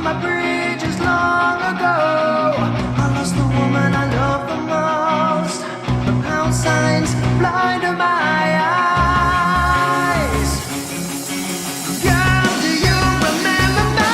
on my bridges long ago. I lost the woman I love the most. The pound signs blinded my eyes. Girl, do you remember me?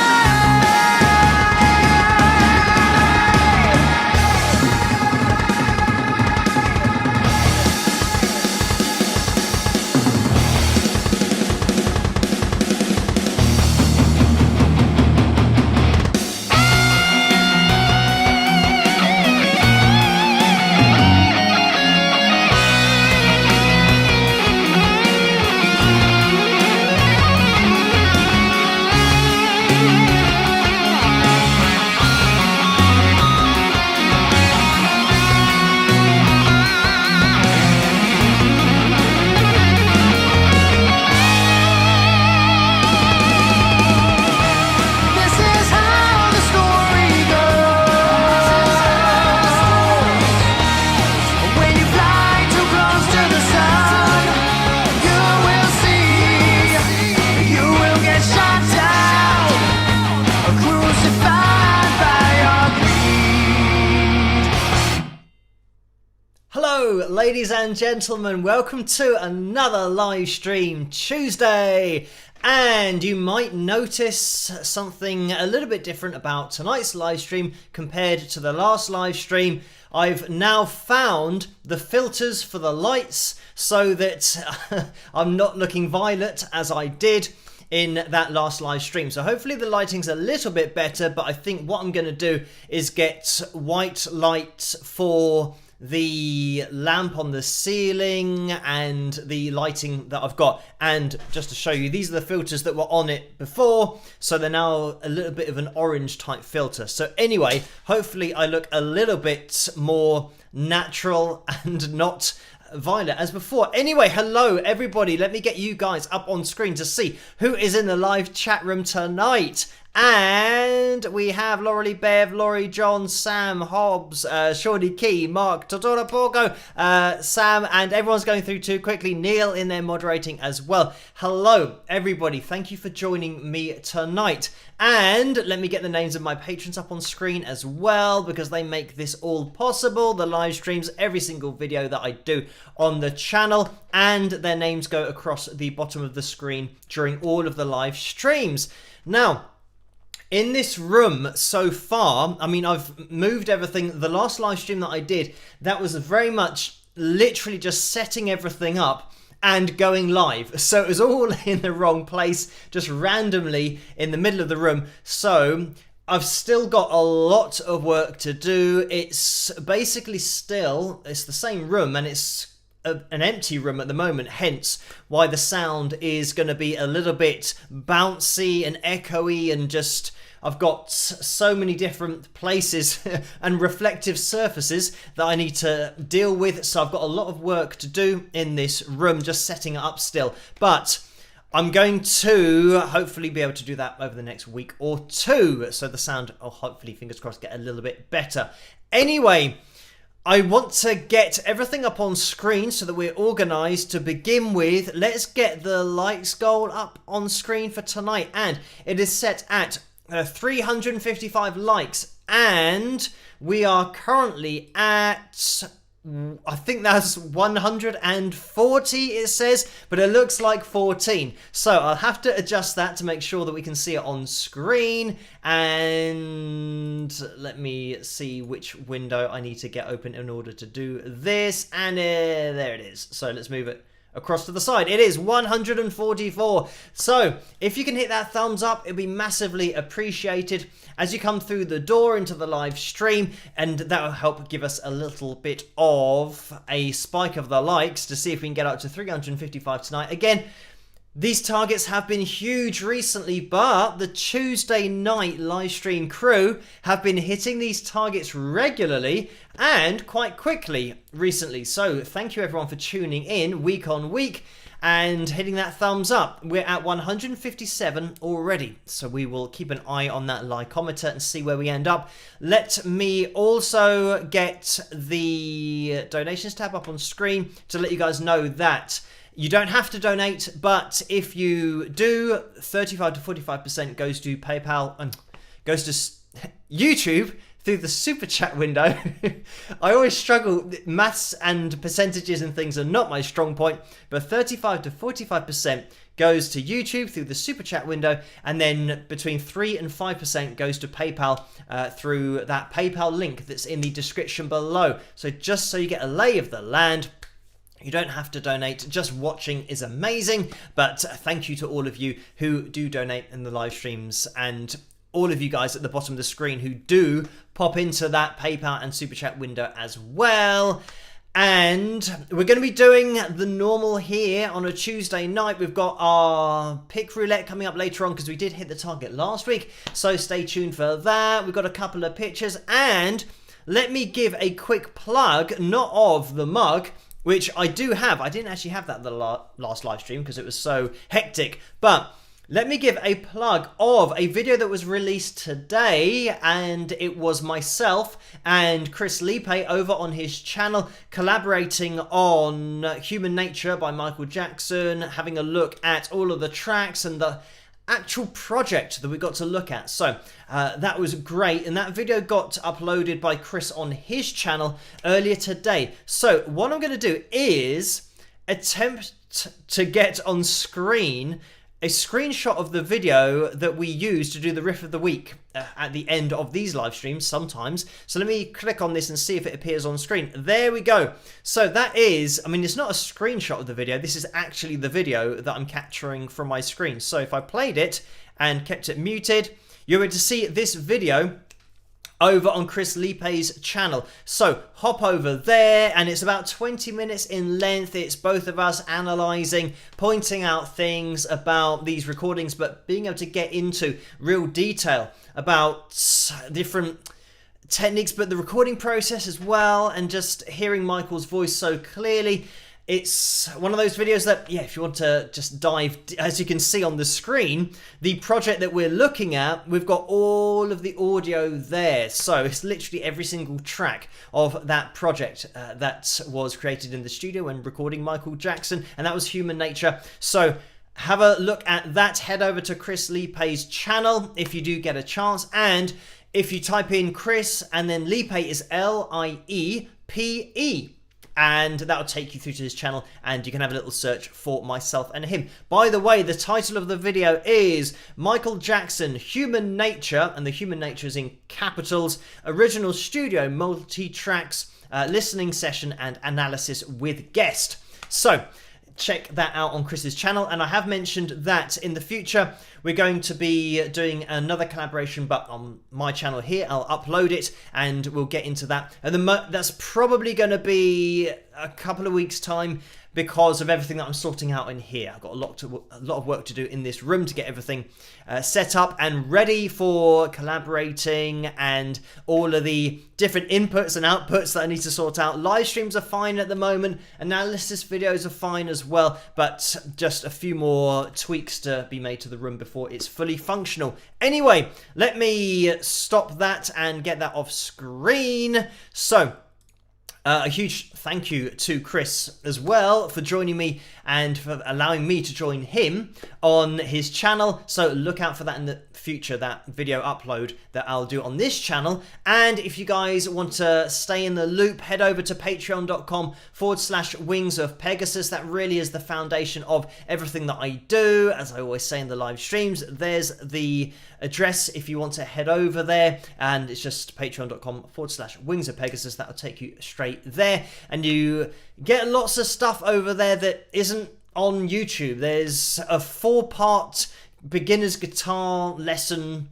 Ladies and gentlemen, welcome to another live stream Tuesday, and you might notice something a little bit different about tonight's live stream compared to the last live stream. I've now found the filters for the lights so that I'm not looking violet as I did in that last live stream. So hopefully the lighting's a little bit better, but I think what I'm going to do is get white light for the lamp on the ceiling and the lighting that I've got. And just to show you, these are the filters that were on it before, so they're now a little bit of an orange type filter. So anyway, hopefully I look a little bit more natural and not violet as before. Anyway, hello everybody, let me get you guys up on screen to see who is in the live chat room tonight. And we have Laurie Bev, Laurie John, Sam Hobbs, Shorty Key, Mark, Totoro Porco, Sam, and everyone's going through too quickly. Neil in there moderating as well. Hello everybody, thank you for joining me tonight. And let me get the names of my patrons up on screen as well, because they make this all possible. The live streams, every single video that I do on the channel, and their names go across the bottom of the screen during all of the live streams. Now, in this room so far, I mean, I've moved everything. The last live stream that I did, that was very much literally just setting everything up and going live. So it was all in the wrong place, just randomly in the middle of the room. So I've still got a lot of work to do. It's basically still, it's the same room, and it's an empty room at the moment, hence why the sound is going to be a little bit bouncy and echoey, and just I've got so many different places and reflective surfaces that I need to deal with, so I've got a lot of work to do in this room, just setting it up still. But I'm going to hopefully be able to do that over the next week or two, so the sound will hopefully, fingers crossed, get a little bit better. Anyway, I want to get everything up on screen so that we're organised to begin with. Let's get the likes goal up on screen for tonight, and it is set at 355 likes, and we are currently at, I think that's 140 it says, but it looks like 14. So I'll have to adjust that to make sure that we can see it on screen. And let me see which window I need to get open in order to do this. And there it is. So let's move it across to the side. It is 144. So if you can hit that thumbs up, it'll be massively appreciated as you come through the door into the live stream, and that will help give us a little bit of a spike of the likes to see if we can get up to 355 tonight. Again, these targets have been huge recently, but the Tuesday night live stream crew have been hitting these targets regularly and quite quickly recently. So thank you everyone for tuning in week on week and hitting that thumbs up. We're at 157 already, so we will keep an eye on that likeometer and see where we end up. Let me also get the donations tab up on screen to let you guys know that you don't have to donate, but if you do, 35 to 45% goes to PayPal and goes to YouTube through the super chat window. I always struggle. Maths and percentages and things are not my strong point, but 35 to 45% goes to YouTube through the super chat window, and then between 3 and 5% goes to PayPal through that PayPal link that's in the description below. So just so you get a lay of the land, you don't have to donate. Just watching is amazing, but thank you to all of you who do donate in the live streams, and all of you guys at the bottom of the screen who do pop into that PayPal and super chat window as well. And we're going to be doing the normal here on a Tuesday night. We've got our pick roulette coming up later on because we did hit the target last week, so stay tuned for that. We've got a couple of pictures, and let me give a quick plug, not of the mug, which I do have. I didn't actually have that the last live stream because it was so hectic, but let me give a plug of a video that was released today, and it was myself and Chris Lipe over on his channel collaborating on Human Nature by Michael Jackson, having a look at all of the tracks and the actual project that we got to look at. So that was great, and that video got uploaded by Chris on his channel earlier today. So what I'm going to do is attempt to get on screen a screenshot of the video that we use to do the riff of the week at the end of these live streams sometimes. So let me click on this and see if it appears on screen. There we go. So that is, I mean, it's not a screenshot of the video. This is actually the video that I'm capturing from my screen. So if I played it and kept it muted, you're able to see this video over on Chris Lipe's channel. So hop over there, and it's about 20 minutes in length. It's both of us analysing, pointing out things about these recordings, but being able to get into real detail about different techniques, but the recording process as well, and just hearing Michael's voice so clearly. It's one of those videos that, yeah, if you want to just dive, as you can see on the screen, the project that we're looking at, we've got all of the audio there. So it's literally every single track of that project that was created in the studio when recording Michael Jackson, and that was Human Nature. So have a look at that. Head over to Chris Lipe's channel if you do get a chance. And if you type in Chris and then Lipe is Liepe, and that'll take you through to his channel, and you can have a little search for myself and him. By the way, the title of the video is Michael Jackson, Human Nature, and the Human Nature is in capitals, original studio multi-tracks, listening session and analysis with guest. So check that out on Chris's channel, and I have mentioned that in the future we're going to be doing another collaboration, but on my channel here. I'll upload it and we'll get into that, and that's probably going to be a couple of weeks time because of everything that I'm sorting out in here. I've got a lot of work to do in this room to get everything set up and ready for collaborating, and all of the different inputs and outputs that I need to sort out. Live streams are fine at the moment, analysis videos are fine as well, but just a few more tweaks to be made to the room before it's fully functional. Anyway, let me stop that and get that off screen. So a huge thank you to Chris as well for joining me and for allowing me to join him on his channel. So look out for that in the future, that video upload that I'll do on this channel. And if you guys want to stay in the loop, head over to patreon.com/Wings of Pegasus. That really is the foundation of everything that I do. As I always say in the live streams, there's the address if you want to head over there, and it's just patreon.com/Wings of Pegasus. That'll take you straight there, and you get lots of stuff over there that isn't on YouTube. There's a 4-part beginner's guitar lesson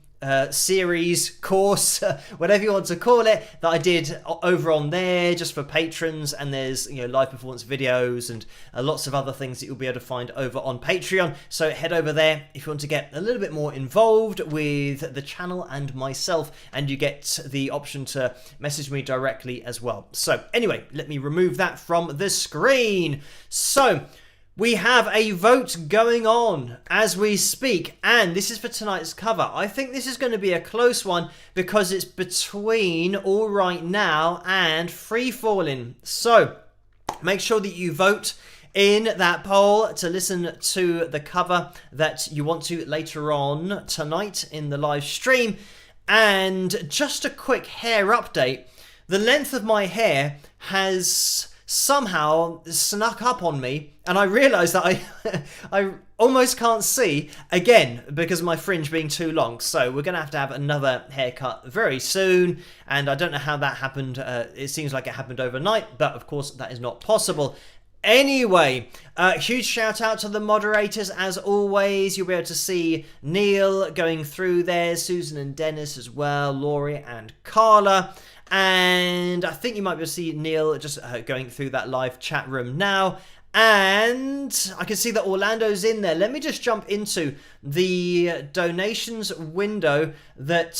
series, course, whatever you want to call it, that I did over on there just for patrons. And there's, you know, live performance videos and lots of other things that you'll be able to find over on Patreon. So head over there if you want to get a little bit more involved with the channel and myself, and you get the option to message me directly as well. So anyway, let me remove that from the screen. So we have a vote going on as we speak, and this is for tonight's cover. I think this is going to be a close one because it's between All Right Now and Free Fallin'. So make sure that you vote in that poll to listen to the cover that you want to later on tonight in the live stream. And just a quick hair update. The length of my hair has somehow snuck up on me, and I realised that I almost can't see again because of my fringe being too long. So we're going to have another haircut very soon, and I don't know how that happened. It seems like it happened overnight, but of course that is not possible. Anyway, huge shout out to the moderators as always. You'll be able to see Neil going through there, Susan and Dennis as well, Laurie and Carla. And I think you might be able to see Neil just going through that live chat room now. And I can see that Orlando's in there. Let me just jump into the donations window that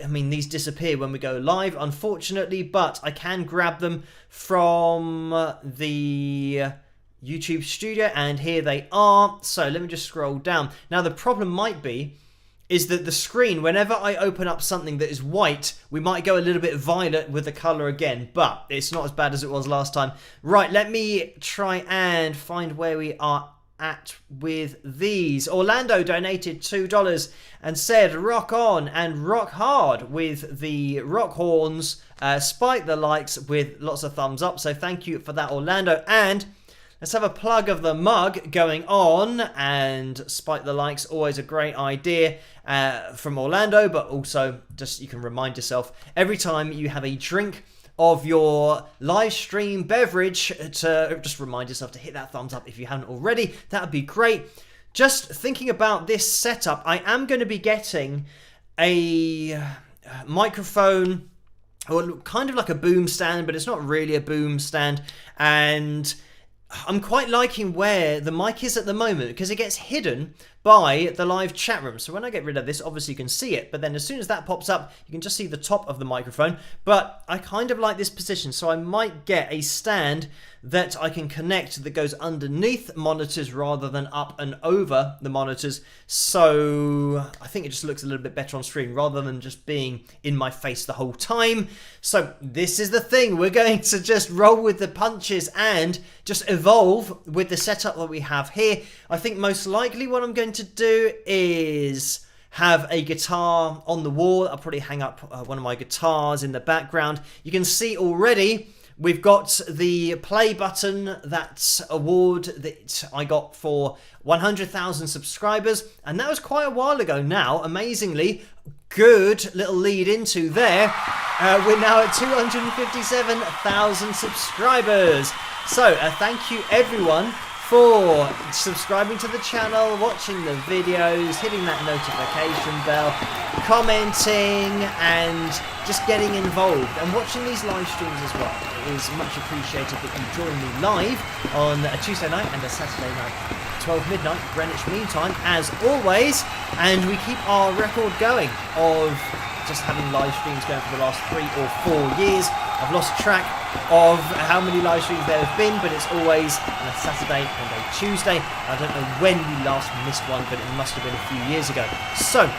these disappear when we go live, unfortunately, but I can grab them from the YouTube studio, and here they are. So let me just scroll down. Now the problem might be is that the screen, whenever I open up something that is white, we might go a little bit violet with the colour again, but it's not as bad as it was last time. Right, let me try and find where we are at with these. Orlando donated $2 and said rock on and rock hard with the rock horns. Spike the likes with lots of thumbs up, so thank you for that, Orlando. And let's have a plug of the mug going on, and spike the likes, always a great idea from Orlando, but also just you can remind yourself every time you have a drink of your live stream beverage to just remind yourself to hit that thumbs up if you haven't already. That would be great. Just thinking about this setup, I am going to be getting a microphone, or kind of like a boom stand, but it's not really a boom stand, and I'm quite liking where the mic is at the moment because it gets hidden by the live chat room. So when I get rid of this, obviously you can see it, but then as soon as that pops up, you can just see the top of the microphone. But I kind of like this position, so I might get a stand that I can connect that goes underneath monitors rather than up and over the monitors. So I think it just looks a little bit better on screen rather than just being in my face the whole time. So this is the thing. We're going to just roll with the punches and just evolve with the setup that we have here. I think most likely what I'm going to do is have a guitar on the wall. I'll probably hang up one of my guitars in the background. You can see already we've got the play button, that award that I got for 100,000 subscribers, and that was quite a while ago now. Amazingly, good little lead into there. We're now at 257,000 subscribers. So thank you everyone for subscribing to the channel, watching the videos, hitting that notification bell, commenting, and just getting involved and watching these live streams as well. It is much appreciated that you join me live on a Tuesday night and a Saturday night, 12 midnight Greenwich Mean Time, as always, and we keep our record going of just having live streams going for the last 3 or 4 years. I've lost track of how many live streams there have been, but it's always on a Saturday and a Tuesday. I don't know when we last missed one, but it must have been a few years ago. So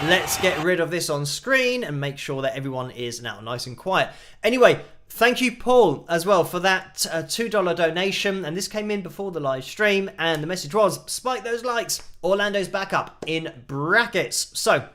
let's get rid of this on screen and make sure that everyone is now nice and quiet. Anyway, thank you, Paul, as well, for that $2 donation. And this came in before the live stream, and the message was, spike those likes. Orlando's back up in brackets. So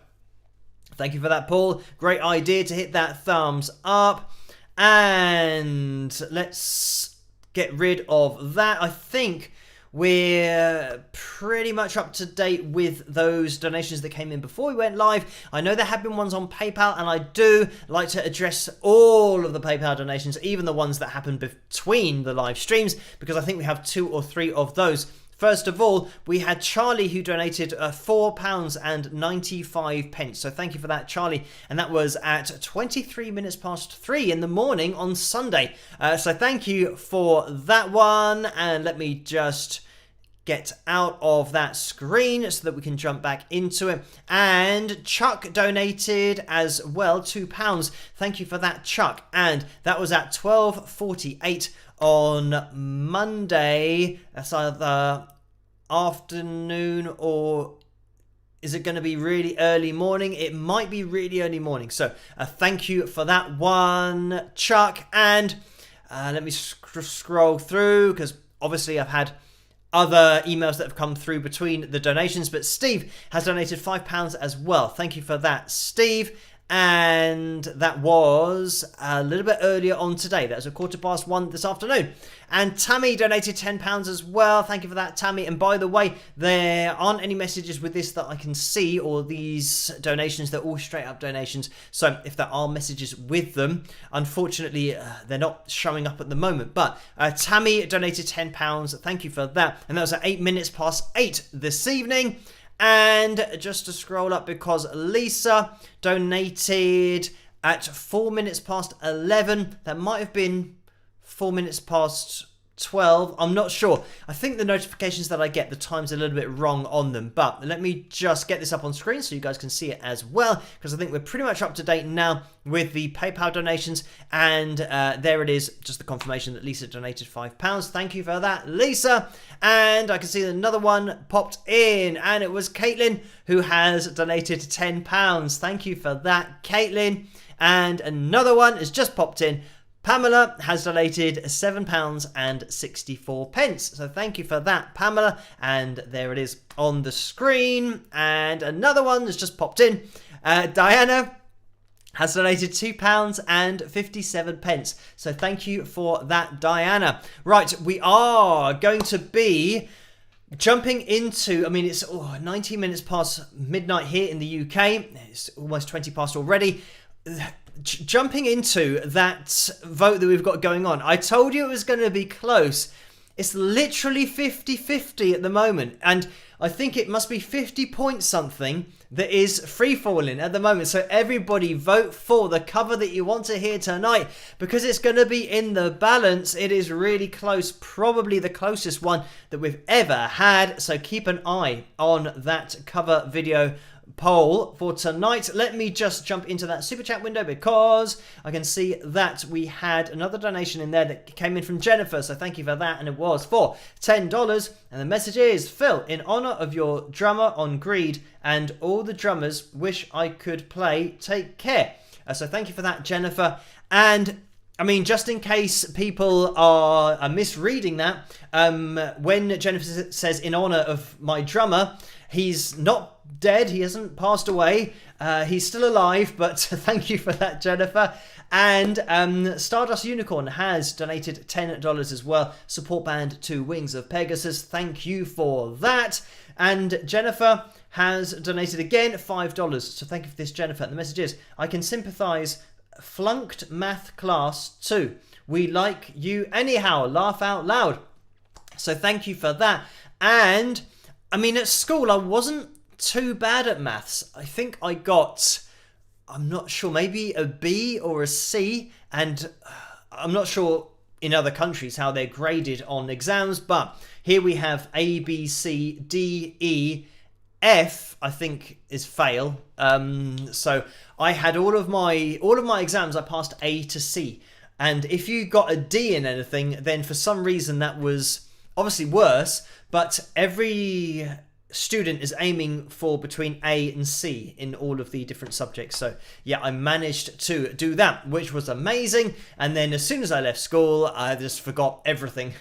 thank you for that, Paul. Great idea to hit that thumbs up. And let's get rid of that. I think we're pretty much up to date with those donations that came in before we went live. I know there have been ones on PayPal, and I do like to address all of the PayPal donations, even the ones that happen between the live streams, because I think we have 2 or 3 of those. First of all, we had Charlie who donated £4.95. So thank you for that, Charlie. And that was at 23 minutes past 3 in the morning on Sunday. So thank you for that one. And let me just get out of that screen so that we can jump back into it. And Chuck donated as well, £2. Thank you for that, Chuck. And that was at 12:48 on Monday. That's either afternoon, or is it going to be really early morning? It might be really early morning. So thank you for that one, Chuck. And let me scroll through, because obviously I've had other emails that have come through between the donations, but Steve has donated £5 as well. Thank you for that, Steve. And that was a little bit earlier on today. That was 1:15 this afternoon. And Tammy donated £10 as well. Thank you for that, Tammy. And by the way, there aren't any messages with this that I can see, or these donations. They're all straight up donations. So if there are messages with them, unfortunately, they're not showing up at the moment. But Tammy donated £10. Thank you for that. And that was at 8:08 this evening. And just to scroll up, because Lisa donated at 11:04. That might have been 12:04. I'm not sure. I think the notifications that I get, the time's a little bit wrong on them. But let me just get this up on screen so you guys can see it as well, because I think we're pretty much up to date now with the PayPal donations. And there it is, just the confirmation that Lisa donated £5. Thank you for that, Lisa. And I can see another one popped in, and it was Caitlin who has donated £10. Thank you for that, Caitlin. And another one has just popped in. Pamela has donated £7.64. So thank you for that, Pamela. And there it is on the screen. And another one has just popped in. Diana has donated £2.57. So thank you for that, Diana. Right, we are going to be jumping into, I mean, it's 19 minutes past midnight here in the UK. It's almost 20 past already. Jumping into that vote that we've got going on. I told you it was going to be close. It's literally 50-50 at the moment. And I think it must be 50 point something that is free falling at the moment. So everybody vote for the cover that you want to hear tonight, because it's going to be in the balance. It is really close, probably the closest one that we've ever had. So keep an eye on that cover video poll for tonight. Let me just jump into that super chat window, because I can see that we had another donation in there that came in from Jennifer, so thank you for that, and it was for $10. And the message is: Phil, in honor of your drummer on Greed and all the drummers, wish I could play Take Care. So thank you for that, Jennifer. And I mean, just in case people are misreading that, when Jennifer says in honor of my drummer, he's not dead, he hasn't passed away, he's still alive, but thank you for that, Jennifer. And Stardust Unicorn has donated $10 as well. Support band to Wings of Pegasus, thank you for that. And Jennifer has donated again $5, so thank you for this, Jennifer. And the message is: I can sympathise, flunked math class too. We like you anyhow, laugh out loud. So thank you for that. And I mean, at school I wasn't too bad at maths. I think I got, I'm not sure, maybe a B or a C, and I'm not sure in other countries how they're graded on exams, but here we have A, B, C, D, E, F, I think is fail. So I had all of my exams, I passed A to C. And if you got a D in anything, then for some reason that was obviously worse, but every student is aiming for between A and C in all of the different subjects. So yeah, I managed to do that, which was amazing. And then as soon as I left school, I just forgot everything.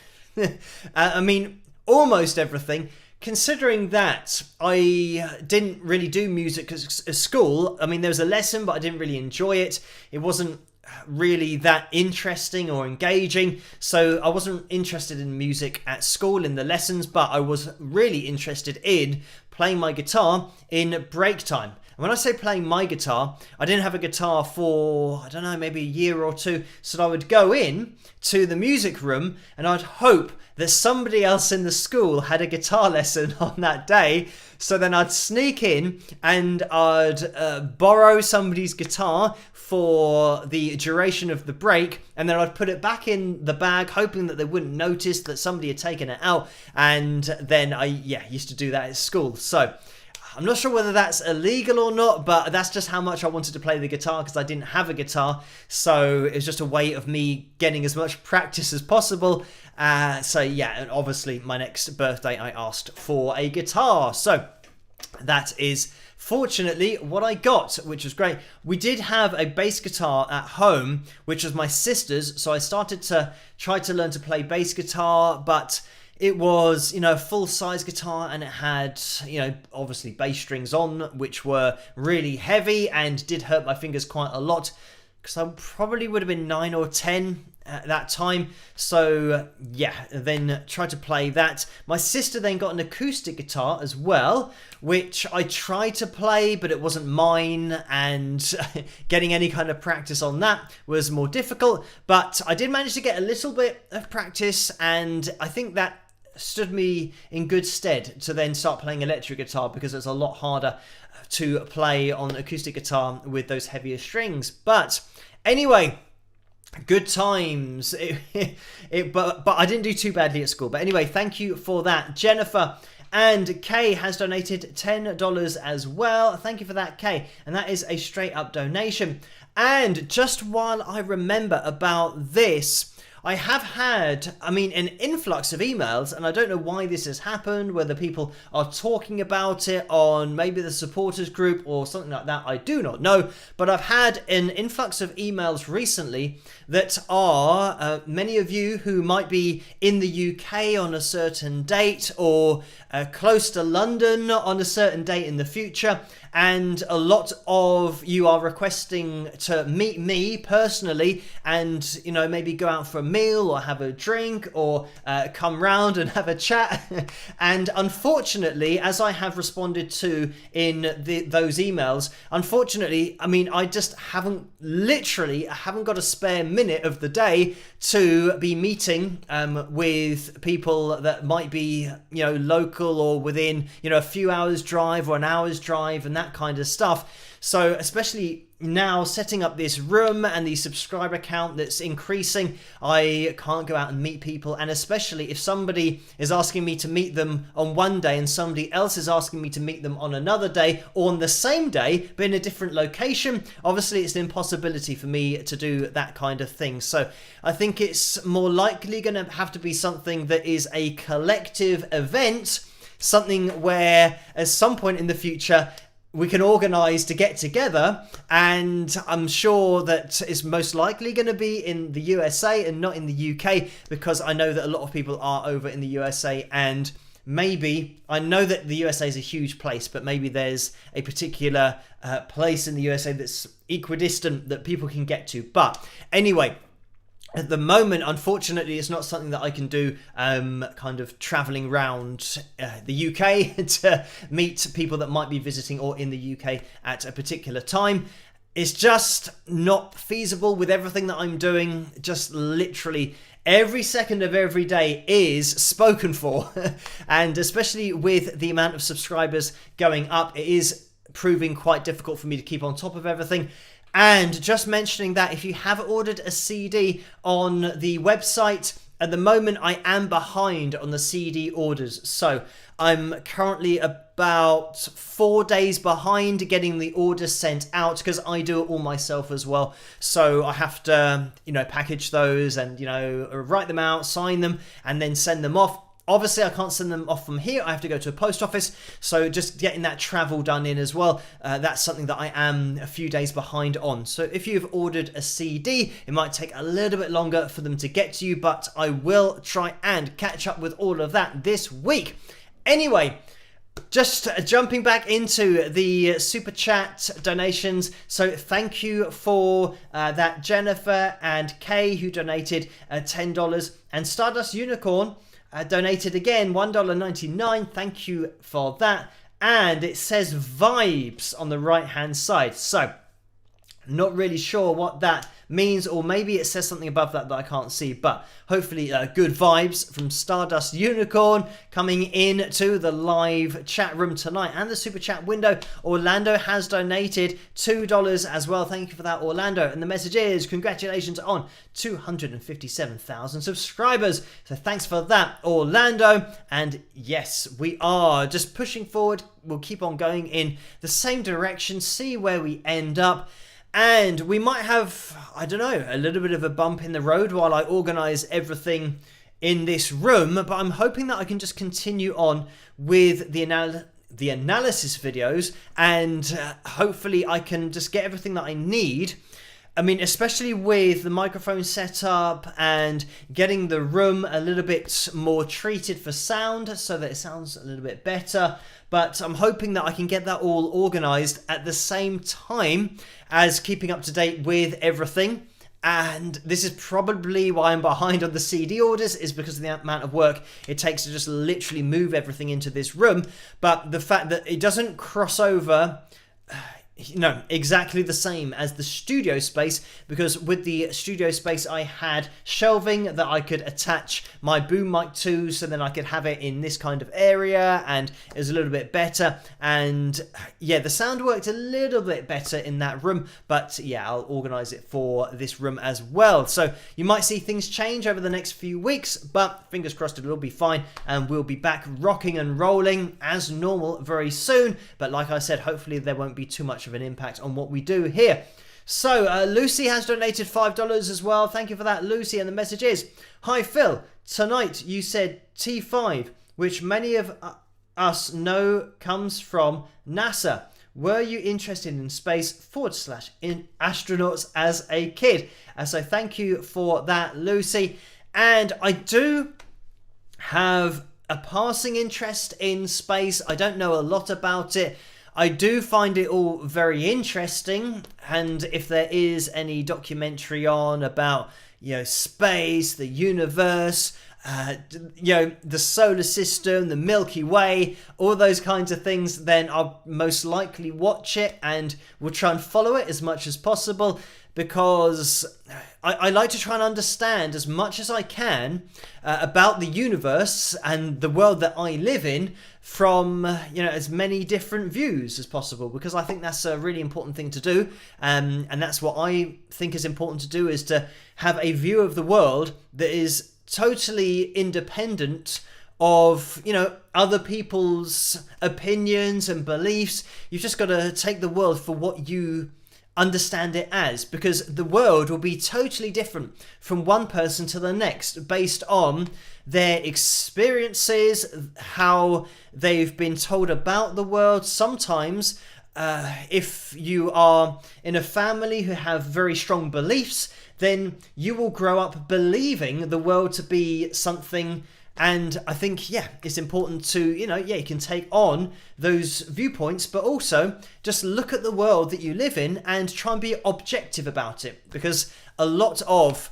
I mean, almost everything, considering that I didn't really do music at school. I mean, there was a lesson, but I didn't really enjoy it. It wasn't really that interesting or engaging, so I wasn't interested in music at school in the lessons, but I was really interested in playing my guitar in break time. And when I say playing my guitar, I didn't have a guitar for, I don't know, maybe a year or two, so I would go in to the music room and I'd hope that somebody else in the school had a guitar lesson on that day. So then I'd sneak in and I'd borrow somebody's guitar for the duration of the break, and then I'd put it back in the bag, hoping that they wouldn't notice that somebody had taken it out. And then I used to do that at school. So I'm not sure whether that's illegal or not, but that's just how much I wanted to play the guitar, because I didn't have a guitar. So it was just a way of me getting as much practice as possible. So yeah, and obviously my next birthday I asked for a guitar. So that is fortunately what I got, which was great. We did have a bass guitar at home, which was my sister's. So I started to try to learn to play bass guitar, but it was, you know, a full-size guitar, and it had, you know, obviously bass strings on, which were really heavy and did hurt my fingers quite a lot, because I probably would have been 9 or 10 at that time. So yeah, then tried to play that. My sister then got an acoustic guitar as well, which I tried to play, but it wasn't mine, and getting any kind of practice on that was more difficult. But I did manage to get a little bit of practice, and I think that stood me in good stead to then start playing electric guitar, because it's a lot harder to play on acoustic guitar with those heavier strings. But anyway, good times. But I didn't do too badly at school. But anyway, thank you for that, Jennifer. And Kay has donated $10 as well. Thank you for that, Kay. And that is a straight up donation. And just while I remember about this, I have had, an influx of emails, and I don't know why this has happened, whether people are talking about it on maybe the supporters group or something like that, I do not know. But I've had an influx of emails recently that are many of you who might be in the UK on a certain date, or close to London on a certain date in the future. And a lot of you are requesting to meet me personally, and, you know, maybe go out for a meal or have a drink, or come round and have a chat. And unfortunately, as I have responded to in those emails, unfortunately, I just haven't got a spare minute of the day to be meeting with people that might be, you know, local or within, you know, a few hours drive or an hour's drive and that kind of stuff. So especially now, setting up this room and the subscriber count that's increasing, I can't go out and meet people. And especially if somebody is asking me to meet them on one day and somebody else is asking me to meet them on another day, or on the same day but in a different location, obviously it's an impossibility for me to do that kind of thing. So I think it's more likely going to have to be something that is a collective event, something where at some point in the future we can organise to get together, and I'm sure that it's most likely going to be in the USA and not in the UK, because I know that a lot of people are over in the USA, and maybe, I know that the USA is a huge place, but maybe there's a particular place in the USA that's equidistant that people can get to. But anyway, at the moment, unfortunately, it's not something that I can do, kind of travelling around the UK to meet people that might be visiting or in the UK at a particular time. It's just not feasible with everything that I'm doing. Just literally every second of every day is spoken for. And especially with the amount of subscribers going up, it is proving quite difficult for me to keep on top of everything. And just mentioning that, if you have ordered a CD on the website, at the moment I am behind on the CD orders. So I'm currently about 4 days behind getting the orders sent out, because I do it all myself as well. So I have to, you know, package those and, you know, write them out, sign them, and then send them off. Obviously, I can't send them off from here. I have to go to a post office. So just getting that travel done in as well. That's something that I am a few days behind on. So if you've ordered a CD, it might take a little bit longer for them to get to you, but I will try and catch up with all of that this week. Anyway, just jumping back into the super chat donations. So thank you for that, Jennifer and Kay, who donated $10, and Stardust Unicorn donated again $1.99. Thank you for that. And it says vibes on the right hand side. So not really sure what that means, or maybe it says something above that I can't see, but hopefully good vibes from Stardust Unicorn coming in to the live chat room tonight. And the super chat window, Orlando has donated $2 as well. Thank you for that, Orlando. And the message is, congratulations on 257,000 subscribers. So thanks for that, Orlando. And yes, we are just pushing forward. We'll keep on going in the same direction, see where we end up. And we might have, I don't know, a little bit of a bump in the road while I organise everything in this room. But I'm hoping that I can just continue on with the analysis videos, and hopefully I can just get everything that I need I mean, especially with the microphone setup and getting the room a little bit more treated for sound so that it sounds a little bit better. But I'm hoping that I can get that all organized at the same time as keeping up to date with everything. And this is probably why I'm behind on the CD orders, is because of the amount of work it takes to just literally move everything into this room. But the fact that it doesn't cross over exactly the same as the studio space, because with the studio space I had shelving that I could attach my boom mic to, so then I could have it in this kind of area, and it was a little bit better. And yeah, the sound worked a little bit better in that room, but yeah, I'll organize it for this room as well. So you might see things change over the next few weeks, but fingers crossed it will be fine, and we'll be back rocking and rolling as normal very soon. But like I said, hopefully there won't be too much of an impact on what we do here. So Lucy has donated $5 as well. Thank you for that, Lucy. And the message is, hi Phil, tonight you said T5, which many of us know comes from NASA. Were you interested in space / in astronauts as a kid? So thank you for that, Lucy. And I do have a passing interest in space. I don't know a lot about it. I do find it all very interesting, and if there is any documentary on about, space, the universe, the solar system, the Milky Way, all those kinds of things, then I'll most likely watch it and will try and follow it as much as possible, because I like to try and understand as much as I can about the universe and the world that I live in from as many different views as possible, because I think that's a really important thing to do, and that's what I think is important to do, is to have a view of the world that is totally independent of other people's opinions and beliefs. You've just got to take the world for what you understand it as, because the world will be totally different from one person to the next based on their experiences, how they've been told about the world. Sometimes if you are in a family who have very strong beliefs, then you will grow up believing the world to be something. And I think, it's important to, you can take on those viewpoints, but also just look at the world that you live in and try and be objective about it, because a lot of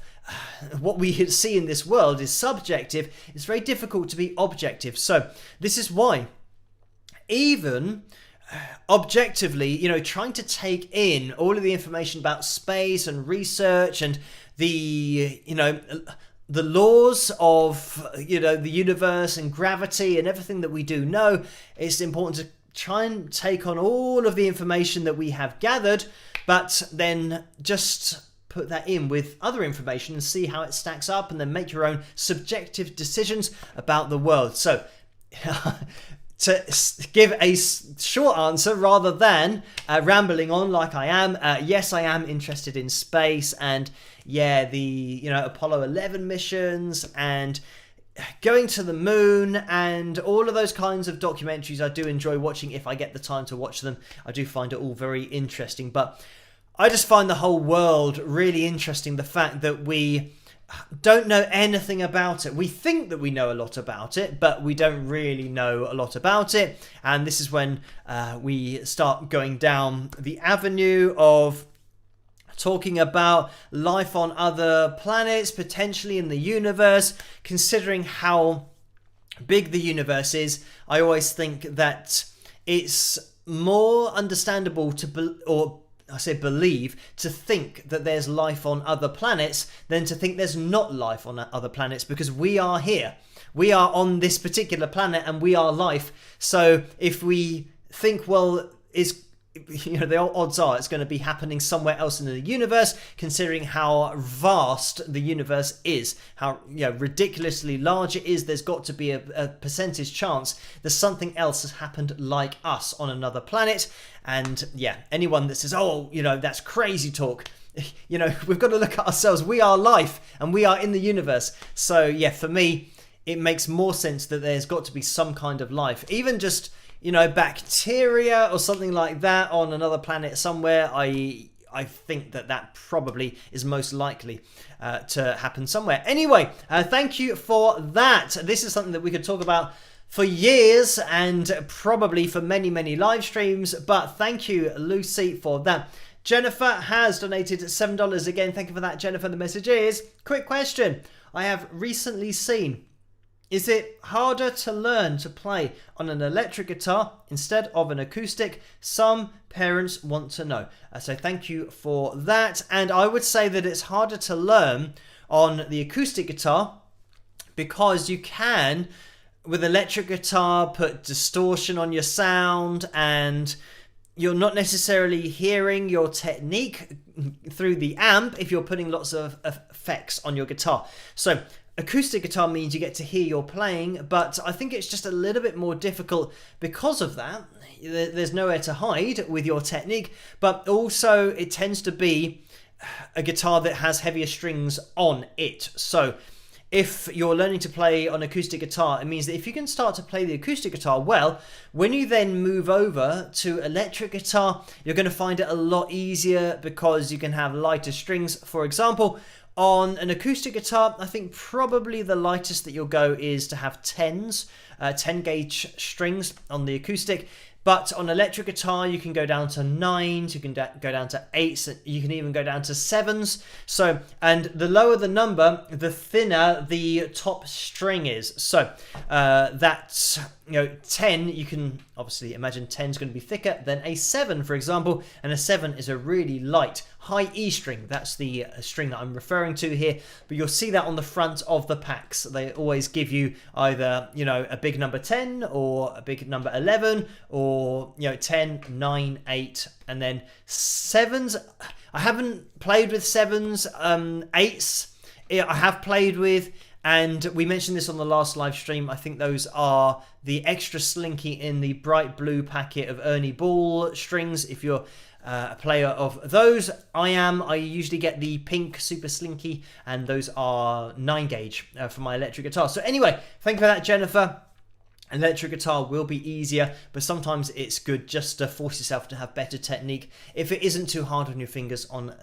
what we see in this world is subjective. It's very difficult to be objective. So this is why, even objectively, trying to take in all of the information about space and research and the laws of the universe and gravity and everything that we do know, it's important to try and take on all of the information that we have gathered, but then just put that in with other information and see how it stacks up, and then make your own subjective decisions about the world. So to give a short answer rather than rambling on like I am, yes, I am interested in space, and the Apollo 11 missions and going to the moon and all of those kinds of documentaries I do enjoy watching if I get the time to watch them. I do find it all very interesting, but I just find the whole world really interesting. The fact that we don't know anything about it. We think that we know a lot about it, but we don't really know a lot about it. And this is when we start going down the avenue of talking about life on other planets, potentially in the universe. Considering how big the universe is, I always think that it's more understandable to believe, to think that there's life on other planets than to think there's not life on other planets, because we are here. We are on this particular planet and we are life. So if we think, the odds are it's going to be happening somewhere else in the universe, considering how vast the universe is, how ridiculously large it is, there's got to be a percentage chance there's something else has happened like us on another planet. And anyone that says, that's crazy talk, we've got to look at ourselves. We are life and we are in the universe. So for me, it makes more sense that there's got to be some kind of life, even just bacteria or something like that on another planet somewhere. I think that probably is most likely to happen somewhere. Anyway, thank you for that. This is something that we could talk about for years and probably for many, many live streams. But thank you, Lucy, for that. Jennifer has donated $7 again. Thank you for that, Jennifer. The message is, quick question. I have recently seen, is it harder to learn to play on an electric guitar instead of an acoustic? Some parents want to know. So thank you for that. And I would say that it's harder to learn on the acoustic guitar because you can, with electric guitar, put distortion on your sound, and you're not necessarily hearing your technique through the amp if you're putting lots of effects on your guitar. So acoustic guitar means you get to hear your playing, but I think it's just a little bit more difficult because of that. There's nowhere to hide with your technique, but also it tends to be a guitar that has heavier strings on it. So if you're learning to play on acoustic guitar, it means that if you can start to play the acoustic guitar well, when you then move over to electric guitar, you're going to find it a lot easier because you can have lighter strings. For example, on an acoustic guitar, I think probably the lightest that you'll go is to have 10s, 10 gauge strings on the acoustic. But on electric guitar, you can go down to 9s, you can go down to 8s, you can even go down to 7s. So, and the lower the number, the thinner the top string is. So that's, 10, you can obviously imagine 10 is going to be thicker than a 7, for example. And a 7 is a really light high E string. That's the string that I'm referring to here. But you'll see that on the front of the packs. They always give you either, a big number 10 or a big number 11 or, 10, 9, 8, and then 7s. I haven't played with 7s, 8s. I have played with, and we mentioned this on the last live stream, I think those are the extra slinky in the bright blue packet of Ernie Ball strings. If you're a player of those, I usually get the pink super slinky, and those are 9 gauge for my electric guitar. So anyway, thank you for that, Jennifer. Electric guitar will be easier, but sometimes it's good just to force yourself to have better technique if it isn't too hard on your fingers on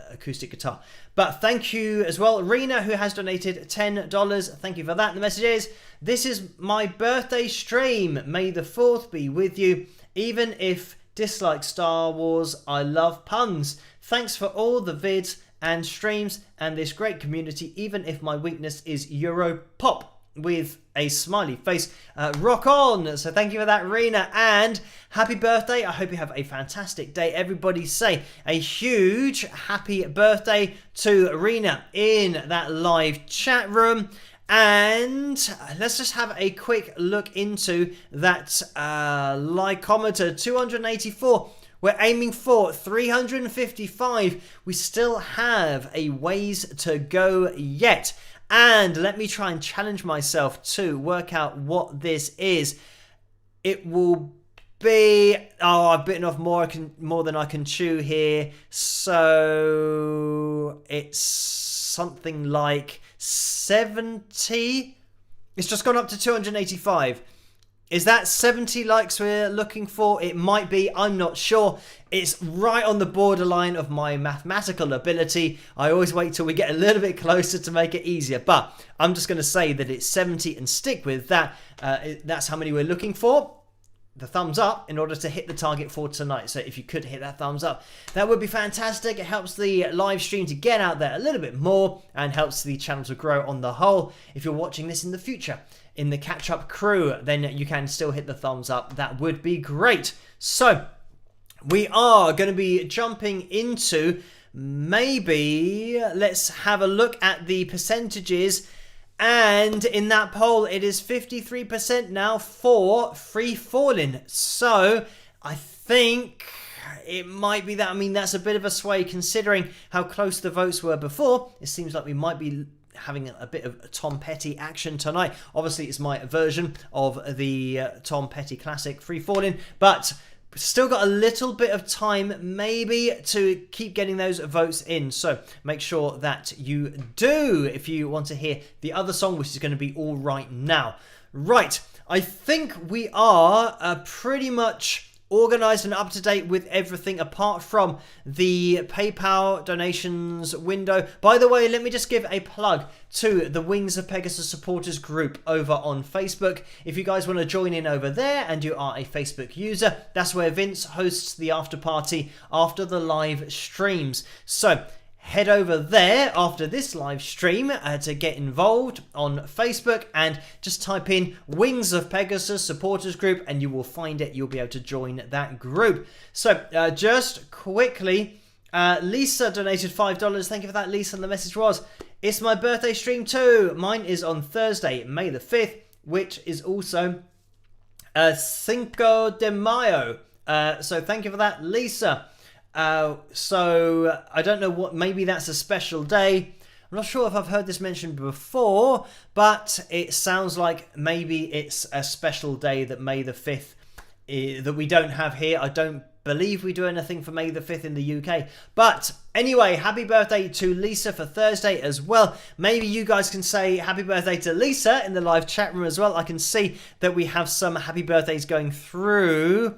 acoustic guitar. But thank you as well, Rena, who has donated $10. Thank you for that. The message is, this is my birthday stream. May the 4th be with you. Even if dislike Star Wars, I love puns. Thanks for all the vids and streams and this great community, even if my weakness is Euro pop, with a smiley face. Rock on. So thank you for that, Rena, and happy birthday. I hope you have a fantastic day. Everybody say a huge happy birthday to Rena in that live chat room. And let's just have a quick look into that lycometer. 284. We're aiming for 355. We still have a ways to go yet. And let me try and challenge myself to work out what this is. It will be... Oh, I've bitten off more than I can chew here. So it's something like 70. It's just gone up to 285. Is that 70 likes we're looking for? It might be, I'm not sure. It's right on the borderline of my mathematical ability. I always wait till we get a little bit closer to make it easier. But I'm just going to say that it's 70 and stick with that. That's how many we're looking for. The thumbs up in order to hit the target for tonight. So if you could hit that thumbs up, that would be fantastic. It helps the live stream to get out there a little bit more and helps the channel to grow on the whole. If you're watching this in the future, in the catch-up crew, then you can still hit the thumbs up. That would be great. So we are going to be jumping into, maybe let's have a look at the percentages. And in that poll, it is 53% now for Free Falling. So I think it might be that. I mean, that's a bit of a sway considering how close the votes were before. It seems like we might be having a bit of Tom Petty action tonight. Obviously, it's my version of the Tom Petty classic Free Falling, but still got a little bit of time maybe to keep getting those votes in. So make sure that you do if you want to hear the other song, which is going to be All Right Now. Right, I think we are pretty much organized and up to date with everything apart from the PayPal donations window. By the way, let me just give a plug to the Wings of Pegasus supporters group over on Facebook. If you guys want to join in over there and you are a Facebook user, that's where Vince hosts the after party after the live streams. So head over there after this live stream to get involved on Facebook and just type in Wings of Pegasus supporters group and you will find it. You'll be able to join that group. So just quickly, Lisa donated $5. Thank you for that, Lisa. And the message was, it's my birthday stream too. Mine is on Thursday, May the 5th, which is also Cinco de Mayo. So thank you for that, Lisa. So I don't know what, maybe that's a special day. I'm not sure if I've heard this mentioned before, but it sounds like maybe it's a special day that May the 5th that we don't have here. I don't believe we do anything for May the 5th in the UK. But anyway, happy birthday to Lisa for Thursday as well. Maybe you guys can say happy birthday to Lisa in the live chat room as well. I can see that we have some happy birthdays going through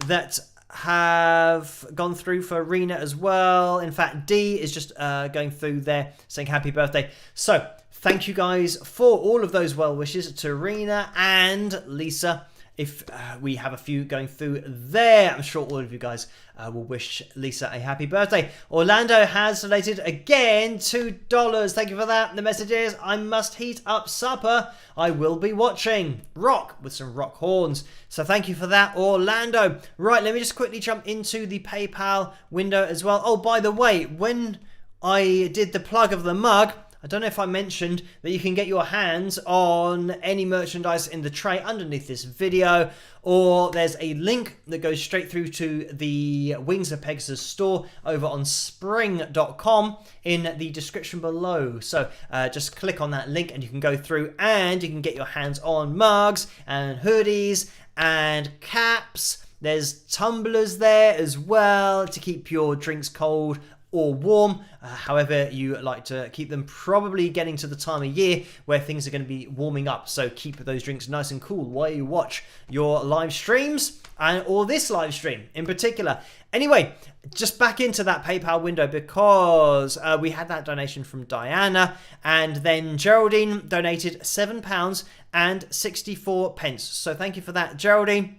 that have gone through for Rena as well. In fact, D is just going through there saying happy birthday. So thank you guys for all of those well wishes to Rena and Lisa. If we have a few going through there, I'm sure all of you guys will wish Lisa a happy birthday. Orlando has donated again $2. Thank you for that. The message is, I must heat up supper. I will be watching rock with some rock horns. So thank you for that, Orlando. Right, let me just quickly jump into the PayPal window as well. Oh, by the way, when I did the plug of the mug, I don't know if I mentioned that you can get your hands on any merchandise in the tray underneath this video, or there's a link that goes straight through to the Wings of Pegasus store over on spring.com in the description below. So just click on that link and you can go through and you can get your hands on mugs and hoodies and caps. There's tumblers there as well to keep your drinks cold or warm, however you like to keep them, probably getting to the time of year where things are going to be warming up, so keep those drinks nice and cool while you watch your live streams or this live stream in particular. Anyway, just back into that PayPal window because we had that donation from Diana, and then Geraldine donated £7 and 64 pence. So thank you for that, Geraldine.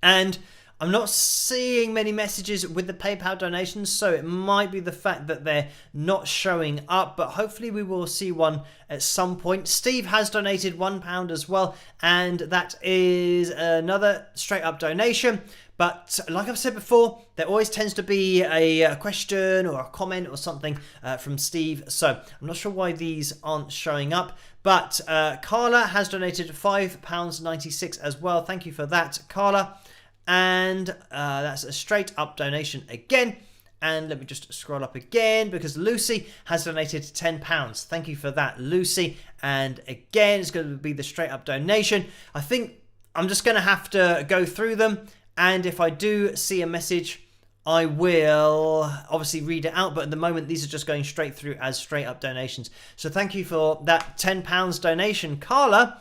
And I'm not seeing many messages with the PayPal donations, so it might be the fact that they're not showing up, but hopefully we will see one at some point. Steve has donated £1 as well, and that is another straight up donation. But like I've said before, there always tends to be a question or a comment or something from Steve, so I'm not sure why these aren't showing up. But Carla has donated £5.96 as well. Thank you for that, Carla. And that's a straight up donation again. And let me just scroll up again because Lucy has donated £10. Thank you for that, Lucy. And again, it's going to be the straight up donation. I think I'm just going to have to go through them, and if I do see a message, I will obviously read it out, but at the moment these are just going straight through as straight up donations. So thank you for that £10 donation, Carla.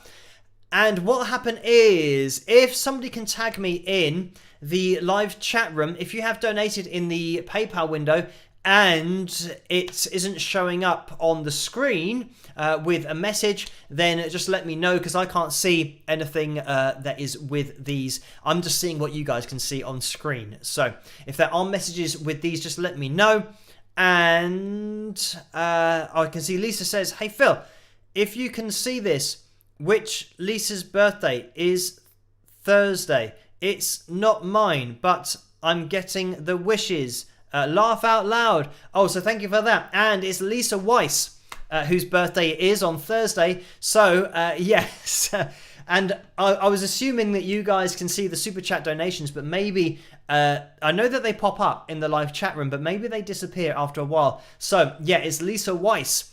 And what will happen is, if somebody can tag me in the live chat room, if you have donated in the PayPal window and it isn't showing up on the screen with a message, then just let me know, because I can't see anything that is with these. I'm just seeing what you guys can see on screen. So if there are messages with these, just let me know. And I can see Lisa says, hey Phil, if you can see this, which Lisa's birthday is Thursday? It's not mine, but I'm getting the wishes. Laugh out loud. Oh, so thank you for that. And it's Lisa Weiss, whose birthday is on Thursday. So, yes. And I was assuming that you guys can see the super chat donations, but maybe, I know that they pop up in the live chat room, but maybe they disappear after a while. So, yeah, it's Lisa Weiss,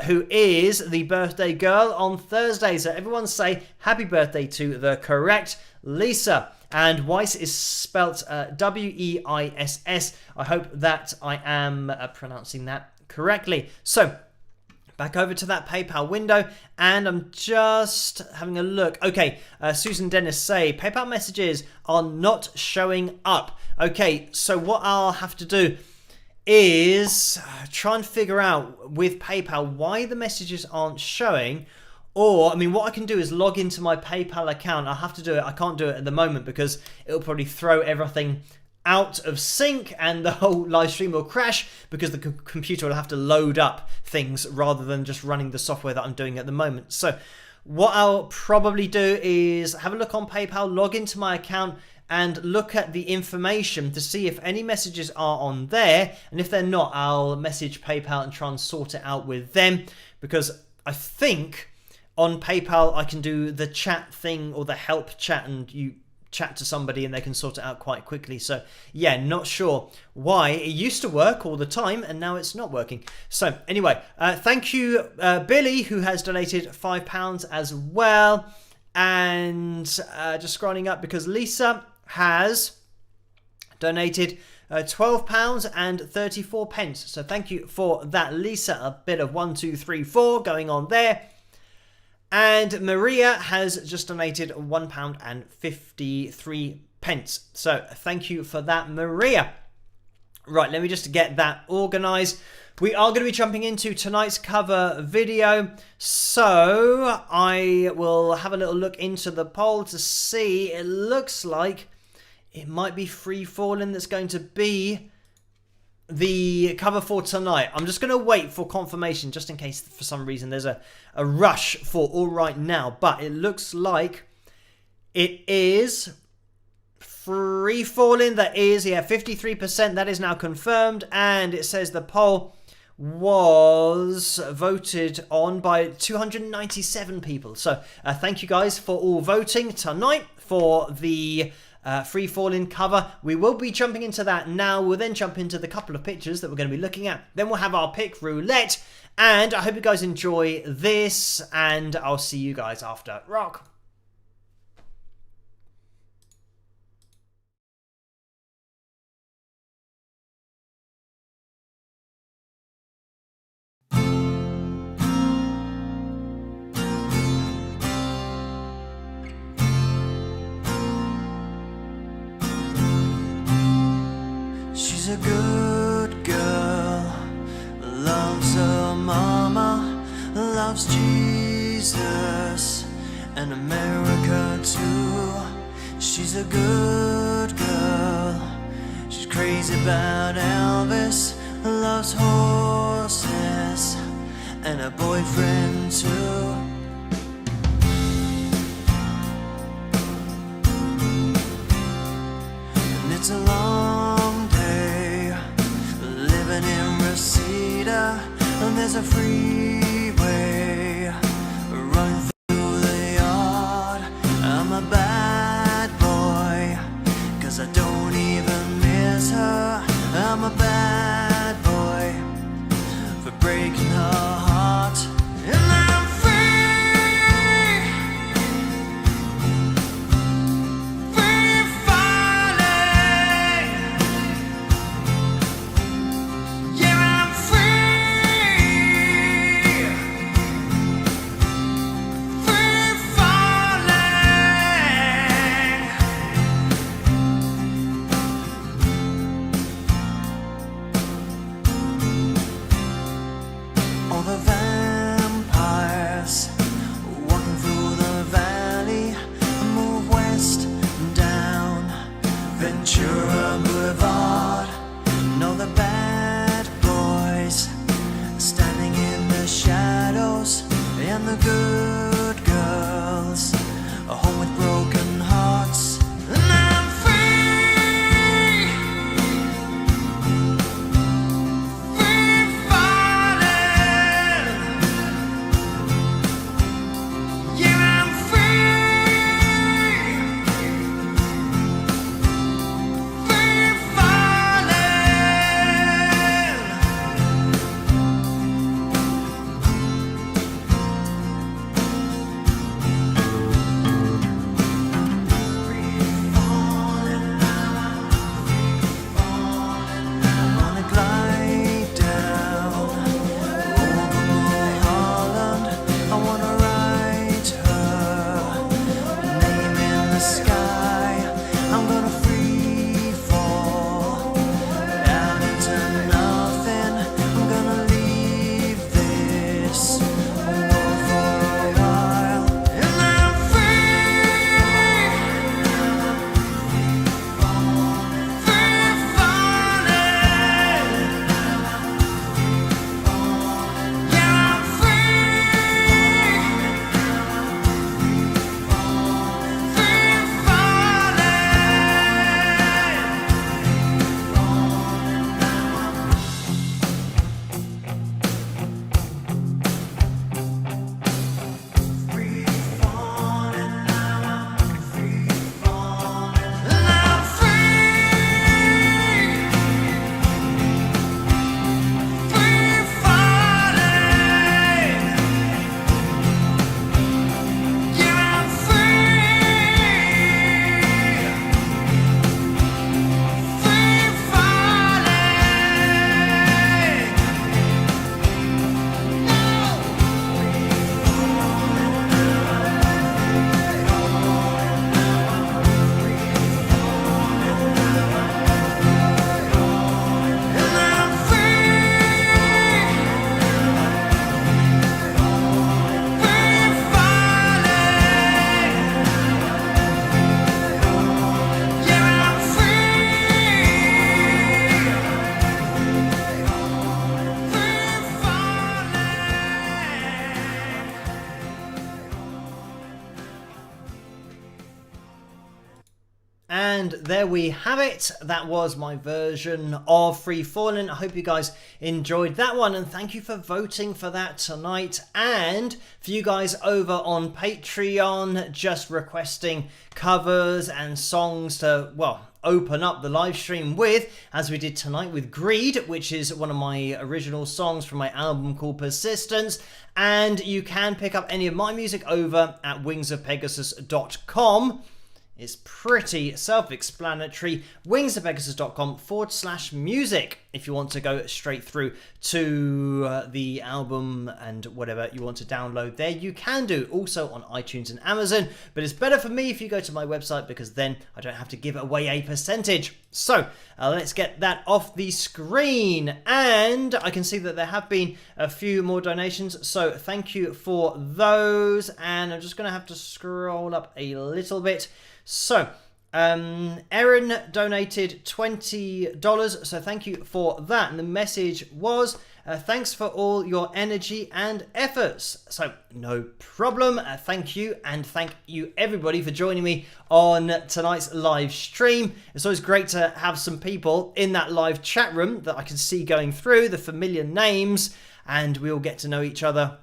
who is the birthday girl on Thursday. So everyone say happy birthday to the correct Lisa. And Weiss is spelt W-E-I-S-S. I hope that I am pronouncing that correctly. So Back over to that PayPal window, and I'm just having a look. Okay, Susan Dennis say PayPal messages are not showing up. Okay, so what I'll have to do is try and figure out with PayPal why the messages aren't showing. Or, I mean, what I can do is log into my PayPal account. I'll have to do it. I can't do it at the moment because it'll probably throw everything out of sync and the whole live stream will crash because the computer will have to load up things rather than just running the software that I'm doing at the moment. So what I'll probably do is have a look on PayPal, log into my account and look at the information to see if any messages are on there. And if they're not, I'll message PayPal and try and sort it out with them, because I think on PayPal I can do the chat thing or the help chat, and you chat to somebody and they can sort it out quite quickly. So yeah, not sure why. It used to work all the time and now it's not working. So anyway, thank you Billy, who has donated £5 as well. And just scrolling up because Lisa has donated £12 and 34 pence. So thank you for that, Lisa. A bit of 1, 2, 3, 4 going on there. And Maria has just donated £1 and 53 pence. So thank you for that, Maria. Right, let me just get that organised. We are going to be jumping into tonight's cover video. So I will have a little look into the poll to see. It looks like it might be Free Falling that's going to be the cover for tonight. I'm just going to wait for confirmation just in case for some reason there's a rush for All Right Now, but it looks like it is Free Falling. That is, yeah, 53%. That is now confirmed, and it says the poll was voted on by 297 people. So thank you guys for all voting tonight for the Free Falling cover. We will be jumping into that now. We'll then jump into the couple of pictures that we're going to be looking at. Then we'll have our pick roulette. And I hope you guys enjoy this. And I'll see you guys after. Rock. She's a good girl, loves her mama, loves Jesus and America too. She's a good girl, she's crazy about Elvis, loves horses and a boyfriend too. And it's a long day living in Reseda, and there's a freeway running through the yard. I'm a bad boy, 'cause I don't even miss her. I'm a bad boy for breaking her heart. And I'm free, free falling. Yeah, I'm free, free falling. And there we have it. That was my version of Free Falling. I hope you guys enjoyed that one, and thank you for voting for that tonight. And for you guys over on Patreon, just requesting covers and songs to, well, open up the live stream with, as we did tonight with Greed, which is one of my original songs from my album called Persistence. And you can pick up any of my music over at wingsofpegasus.com. It's pretty self-explanatory. wingsofpegasus.com/music if you want to go straight through to the album and whatever you want to download there. You can do also on iTunes and Amazon, but it's better for me if you go to my website because then I don't have to give away a percentage. So let's get that off the screen. And I can see that there have been a few more donations, so thank you for those. And I'm just going to have to scroll up a little bit. So, Erin donated $20, so thank you for that. And the message was, thanks for all your energy and efforts. So, no problem. Thank you, and thank you everybody for joining me on tonight's live stream. It's always great to have some people in that live chat room that I can see going through, the familiar names, and we all get to know each other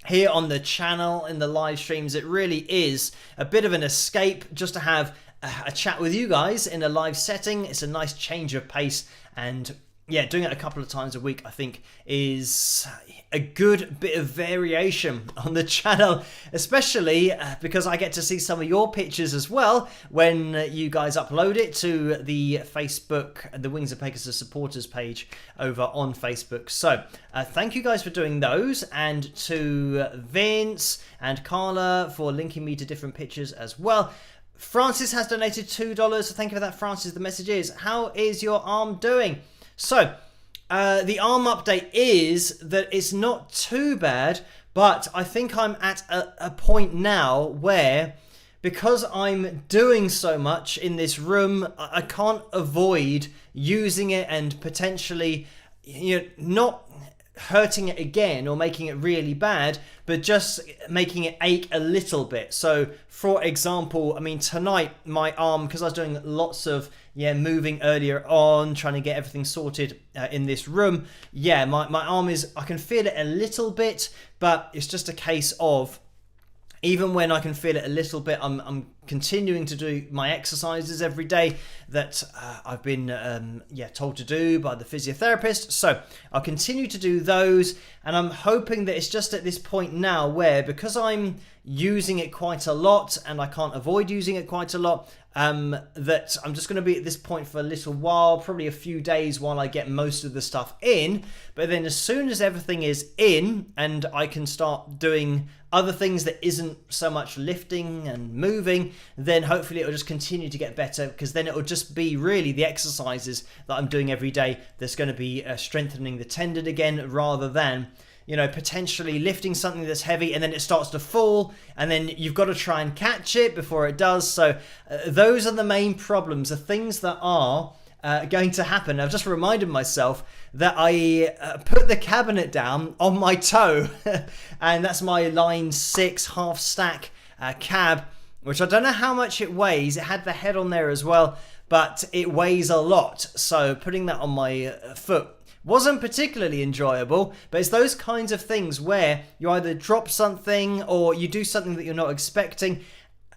here on the channel in the live streams. It really is a bit of an escape just to have a chat with you guys in a live setting. It's a nice change of pace, and yeah, doing it a couple of times a week I think is a good bit of variation on the channel, especially because I get to see some of your pictures as well when you guys upload it to the Facebook, the Wings of Pegasus supporters page over on Facebook. So thank you guys for doing those, and to Vince and Carla for linking me to different pictures as well. Francis has donated $2, so thank you for that, Francis. The message is, how is your arm doing? So, the arm update is that it's not too bad, but I think I'm at a point now where, because I'm doing so much in this room, I can't avoid using it and potentially, not hurting it again or making it really bad, but just making it ache a little bit. So, for example, I mean, tonight my arm, because I was doing lots of moving earlier on, trying to get everything sorted in this room, my arm is, I can feel it a little bit, but it's just a case of, even when I can feel it a little bit, I'm continuing to do my exercises every day that I've been told to do by the physiotherapist. So I'll continue to do those, and I'm hoping that it's just at this point now where, because I'm using it quite a lot and I can't avoid using it quite a lot, that I'm just going to be at this point for a little while, probably a few days while I get most of the stuff in. But then as soon as everything is in and I can start doing other things that isn't so much lifting and moving, then hopefully it'll just continue to get better, because then it'll just be really the exercises that I'm doing every day that's going to be strengthening the tendon again, rather than potentially lifting something that's heavy and then it starts to fall and then you've got to try and catch it before it does. So those are the main problems, the things that are going to happen. I've just reminded myself that I put the cabinet down on my toe and that's my line 6 half stack cab, which I don't know how much it weighs. It had the head on there as well, but it weighs a lot. So putting that on my foot wasn't particularly enjoyable, but it's those kinds of things where you either drop something or you do something that you're not expecting.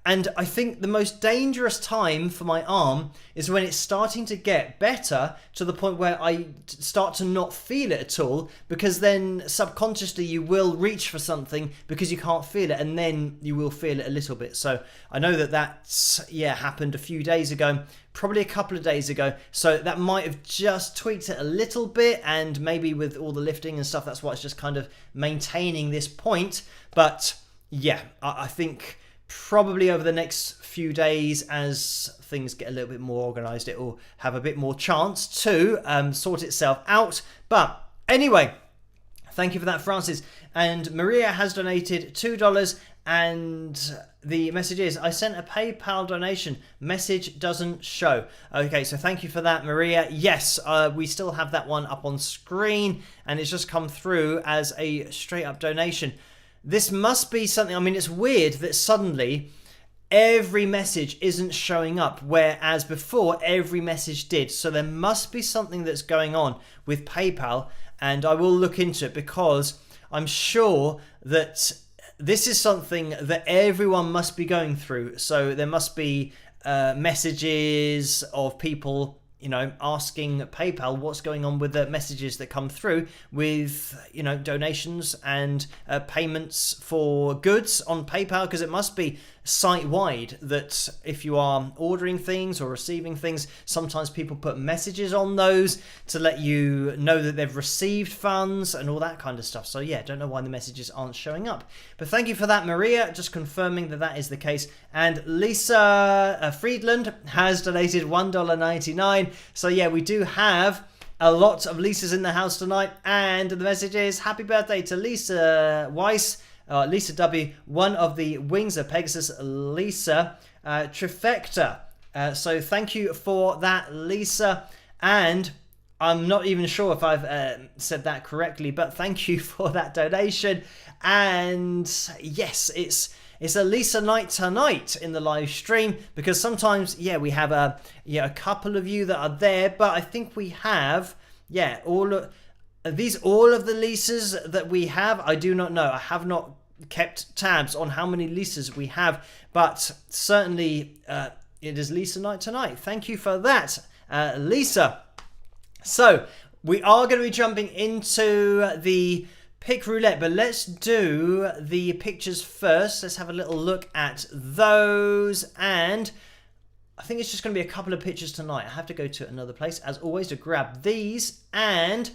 And I think the most dangerous time for my arm is when it's starting to get better to the point where I start to not feel it at all, because then subconsciously you will reach for something because you can't feel it, and then you will feel it a little bit. So I know that that's happened a few days ago, probably a couple of days ago, so that might have just tweaked it a little bit, and maybe with all the lifting and stuff, that's why it's just kind of maintaining this point. But yeah, I think probably over the next few days, as things get a little bit more organized, it will have a bit more chance to sort itself out. But anyway, thank you for that, Francis. And Maria has donated $2, and the message is, I sent a PayPal donation, message doesn't show. Okay, so thank you for that, Maria. Yes, we still have that one up on screen, and it's just come through as a straight up donation. This must be something, I mean, it's weird that suddenly every message isn't showing up, whereas before every message did. So there must be something that's going on with PayPal, and I will look into it, because I'm sure that this is something that everyone must be going through. So there must be messages of people, you know, asking PayPal what's going on with the messages that come through with, you know, donations and payments for goods on PayPal, because it must be site-wide that if you are ordering things or receiving things, sometimes people put messages on those to let you know that they've received funds and all that kind of stuff. So yeah, don't know why the messages aren't showing up. But thank you for that, Maria, just confirming that that is the case. And Lisa Friedland has donated $1.99. So yeah, we do have a lot of Lisas in the house tonight, and the message is happy birthday to Lisa Weiss, Lisa W, one of the Wings of Pegasus, Lisa Trifecta. So thank you for that, Lisa. And I'm not even sure if I've said that correctly, but thank you for that donation. And yes, it's a Lisa night tonight in the live stream, because sometimes, yeah, we have a couple of you that are there, but I think we have, yeah, all of the Lisas that we have. I do not know. I have not kept tabs on how many Lisas we have, but certainly it is Lisa night tonight. Thank you for that, Lisa. So we are going to be jumping into the pick roulette, but let's do the pictures first. Let's have a little look at those, and I think it's just going to be a couple of pictures tonight. I have to go to another place as always to grab these, and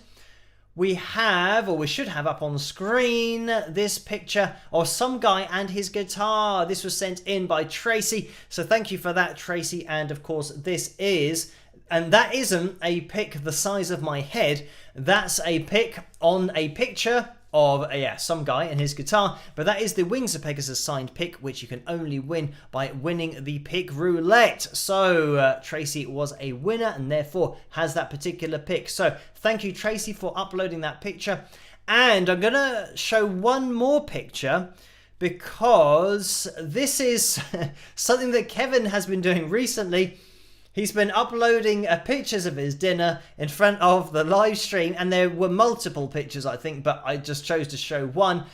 we have, or we should have up on screen, this picture of some guy and his guitar. This was sent in by Tracy, so thank you for that, Tracy. And of course this is, and that isn't a pic the size of my head, that's a pic on a picture of some guy and his guitar, but that is the Wings of Pegasus signed pic, which you can only win by winning the pick roulette. So Tracy was a winner and therefore has that particular pic. So thank you, Tracy, for uploading that picture. And I'm gonna show one more picture, because this is something that Kevin has been doing recently. He's been uploading pictures of his dinner in front of the live stream, and there were multiple pictures, I think, but I just chose to show one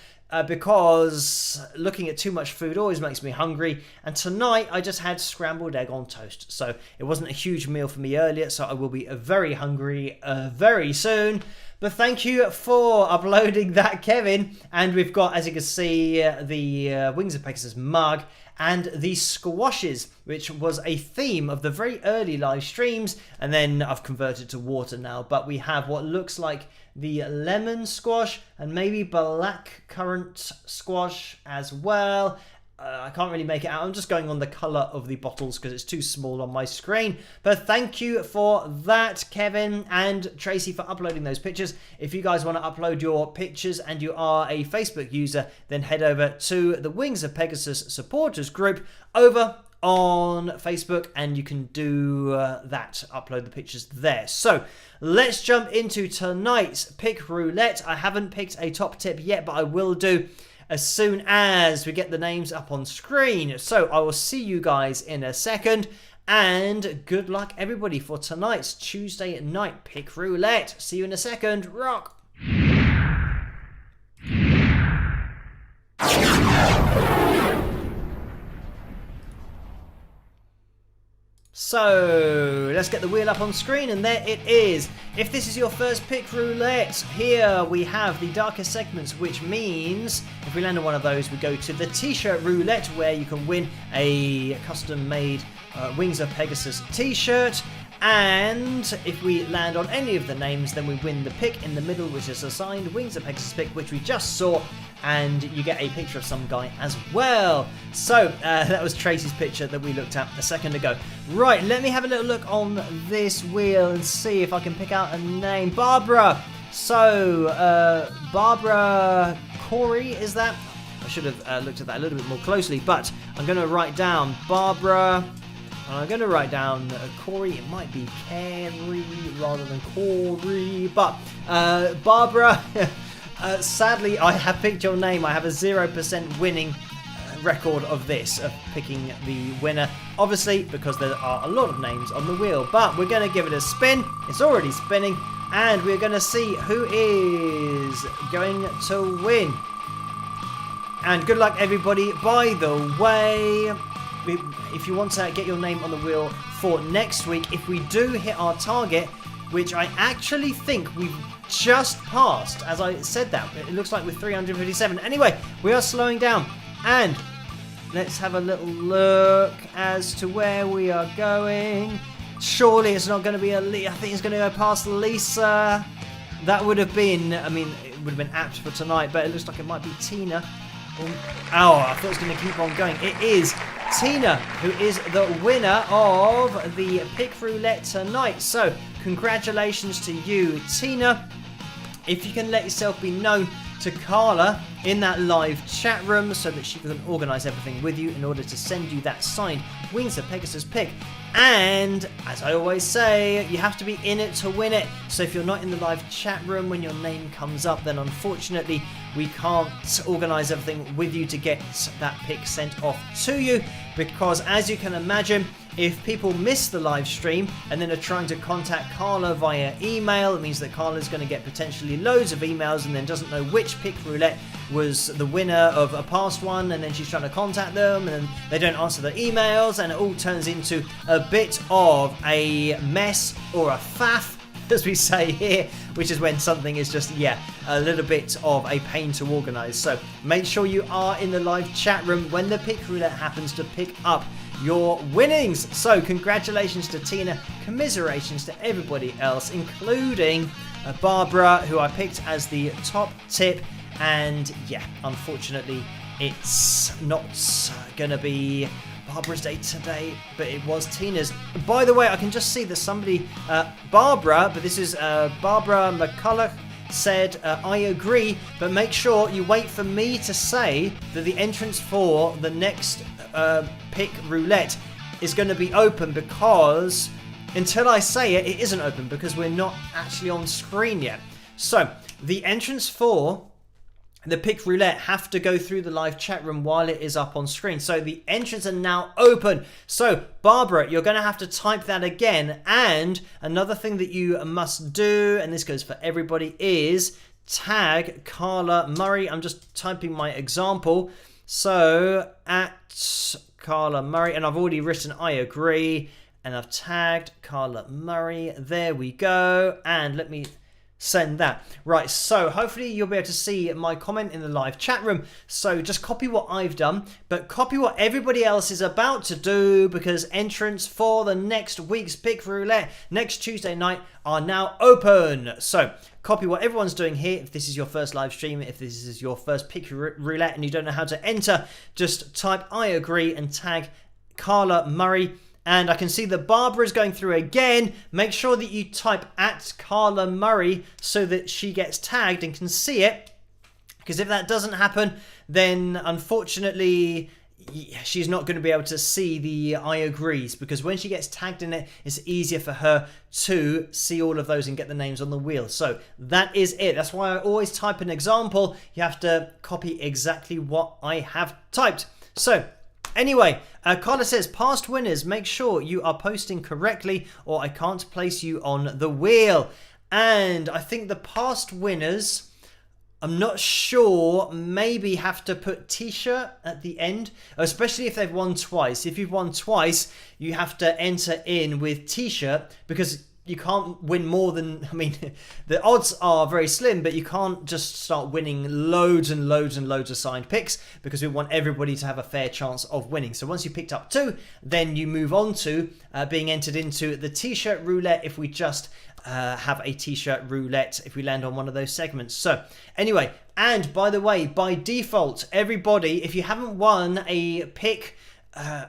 because looking at too much food always makes me hungry. And tonight I just had scrambled egg on toast, so it wasn't a huge meal for me earlier, so I will be very hungry very soon. But thank you for uploading that, Kevin. And we've got, as you can see, the Wings of Pegasus mug and the squashes, which was a theme of the very early live streams, and then I've converted to water now. But we have what looks like the lemon squash and maybe black currant squash as well. I can't really make it out. I'm just going on the colour of the bottles because it's too small on my screen. But thank you for that, Kevin and Tracy, for uploading those pictures. If you guys want to upload your pictures and you are a Facebook user, then head over to the Wings of Pegasus supporters group over on Facebook, and you can do that, upload the pictures there. So let's jump into tonight's pick roulette. I haven't picked a top tip yet, but I will do as soon as we get the names up on screen. So I will see you guys in a second, and good luck everybody for tonight's Tuesday night pick roulette. See you in a second. Rock! So let's get the wheel up on screen, and there it is. If this is your first pick roulette, here we have the darkest segments, which means if we land on one of those, we go to the t-shirt roulette, where you can win a custom-made Wings of Pegasus t-shirt. And if we land on any of the names, then we win the pick in the middle, which is a signed Wings of Pegasus pick, which we just saw, and you get a picture of some guy as well. So that was Tracy's picture that we looked at a second ago. Right, let me have a little look on this wheel and see if I can pick out a name. Barbara. So Barbara Corey, is that? I should have looked at that a little bit more closely, but I'm going to write down Barbara. I'm going to write down Corey. It might be Carey rather than Corey, but Barbara, sadly I have picked your name. I have a 0% winning record of this, of picking the winner. Obviously, because there are a lot of names on the wheel. But we're going to give it a spin. It's already spinning. And we're going to see who is going to win. And good luck, everybody. By the way, if you want to get your name on the wheel for next week, if we do hit our target, which I actually think we've just passed, as I said that, it looks like we're 357. Anyway, we are slowing down, and let's have a little look as to where we are going. Surely it's not going to be I think it's going to go past Lisa. That would have been, I mean, it would have been apt for tonight, but it looks like it might be Tina. Oh, I thought it was going to keep on going. It is Tina who is the winner of the Pick Roulette tonight. So, congratulations to you, Tina. If you can let yourself be known to Carla in that live chat room so that she can organise everything with you in order to send you that signed Wings of Pegasus pick. And, as I always say, you have to be in it to win it. So if you're not in the live chat room when your name comes up, then unfortunately we can't organise everything with you to get that pick sent off to you. Because, as you can imagine, if people miss the live stream and then are trying to contact Carla via email, it means that Carla's going to get potentially loads of emails and then doesn't know which Pick Roulette was the winner of a past one, and then she's trying to contact them and then they don't answer the emails, and it all turns into a bit of a mess, or a faff, as we say here, which is when something is just, a little bit of a pain to organise. So make sure you are in the live chat room when the Pick Roulette happens to pick up your winnings. So congratulations to Tina, commiserations to everybody else, including Barbara, who I picked as the top tip. And unfortunately it's not gonna be Barbara's day today, but it was Tina's. By the way, I can just see that somebody, Barbara, but this is Barbara McCulloch, said, I agree, but make sure you wait for me to say that the entrance for the next Pick Roulette is going to be open, because until I say it, it isn't open because we're not actually on screen yet. So the entrance for the Pick Roulette have to go through the live chat room while it is up on screen. So the entrants are now open. So Barbara, you're going to have to type that again. And another thing that you must do, and this goes for everybody, is tag Carla Murray. I'm just typing my example. So at Carla Murray, and I've already written I agree, and I've tagged Carla Murray. There we go. And let me send that. Right, so hopefully you'll be able to see my comment in the live chat room. So just copy what I've done, but copy what everybody else is about to do, because entrants for the next week's Pick Roulette next Tuesday night are now open. So copy what everyone's doing here. If this is your first live stream, if this is your first Pick Roulette and you don't know how to enter, just type I agree and tag Carla Murray. And I can see that Barbara is going through again. Make sure that you type at Carla Murray so that she gets tagged and can see it. Because if that doesn't happen, then unfortunately she's not going to be able to see the I agrees. Because when she gets tagged in it, it's easier for her to see all of those and get the names on the wheel. So that is it. That's why I always type an example. You have to copy exactly what I have typed. So anyway, Carla says, past winners, make sure you are posting correctly or I can't place you on the wheel. And I think the past winners, I'm not sure, maybe have to put t-shirt at the end, especially if they've won twice. If you've won twice, you have to enter in with t-shirt, because you can't win more than, I mean, the odds are very slim, but you can't just start winning loads and loads and loads of signed picks, because we want everybody to have a fair chance of winning. So once you picked up two, then you move on to being entered into the t-shirt roulette if we just have a t-shirt roulette if we land on one of those segments. So anyway, and by the way, by default, everybody, if you haven't won a pick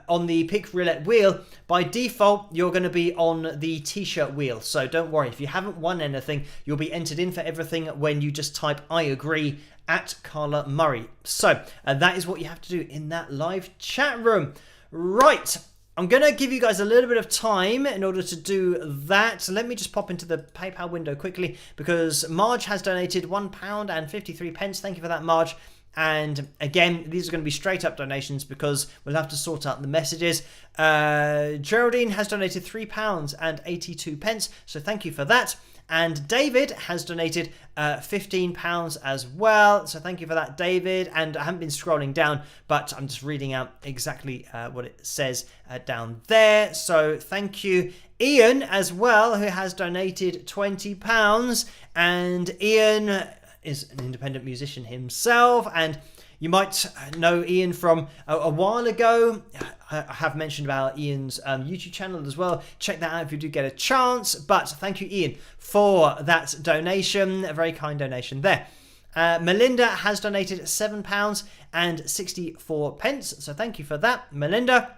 on the Pick Roulette wheel, by default you're going to be on the t-shirt wheel. So don't worry, if you haven't won anything, you'll be entered in for everything when you just type I agree at Carla Murray. So that is what you have to do in that live chat room. Right, I'm going to give you guys a little bit of time in order to do that. So let me just pop into the PayPal window quickly, because Marge has donated £1.53. Thank you for that, Marge. And again, these are going to be straight up donations because we'll have to sort out the messages. Geraldine has donated £3.82, so thank you for that. And David has donated £15 as well, so thank you for that, David. And I haven't been scrolling down, but I'm just reading out exactly what it says down there. So thank you, Ian, as well, who has donated £20. And Ian is an independent musician himself, and you might know Ian from a while ago. I have mentioned about Ian's YouTube channel as well. Check that out if you do get a chance. But thank you, Ian, for that donation. A very kind donation there. Melinda has donated £7.64. So thank you for that, Melinda.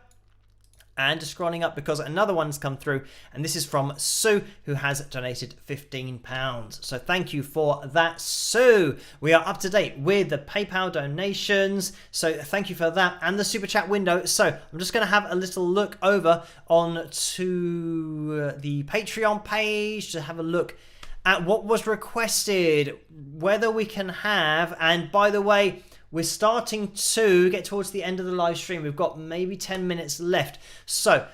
And just scrolling up because another one's come through, and this is from Sue, who has donated £15. So thank you for that, Sue. We are up to date with the PayPal donations, so thank you for that, and the super chat window. So I'm just going to have a little look over on to the Patreon page to have a look at what was requested, whether we can have, and by the way, we're starting to get towards the end of the live stream. We've got maybe 10 minutes left. So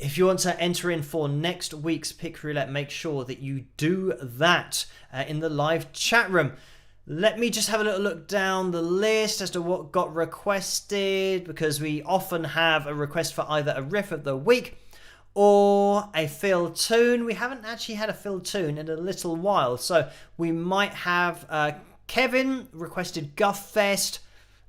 if you want to enter in for next week's Pick Roulette, make sure that you do that in the live chat room. Let me just have a little look down the list as to what got requested, because we often have a request for either a riff of the week or a fill tune. We haven't actually had a fill tune in a little while, so we might have... Kevin requested Guffest.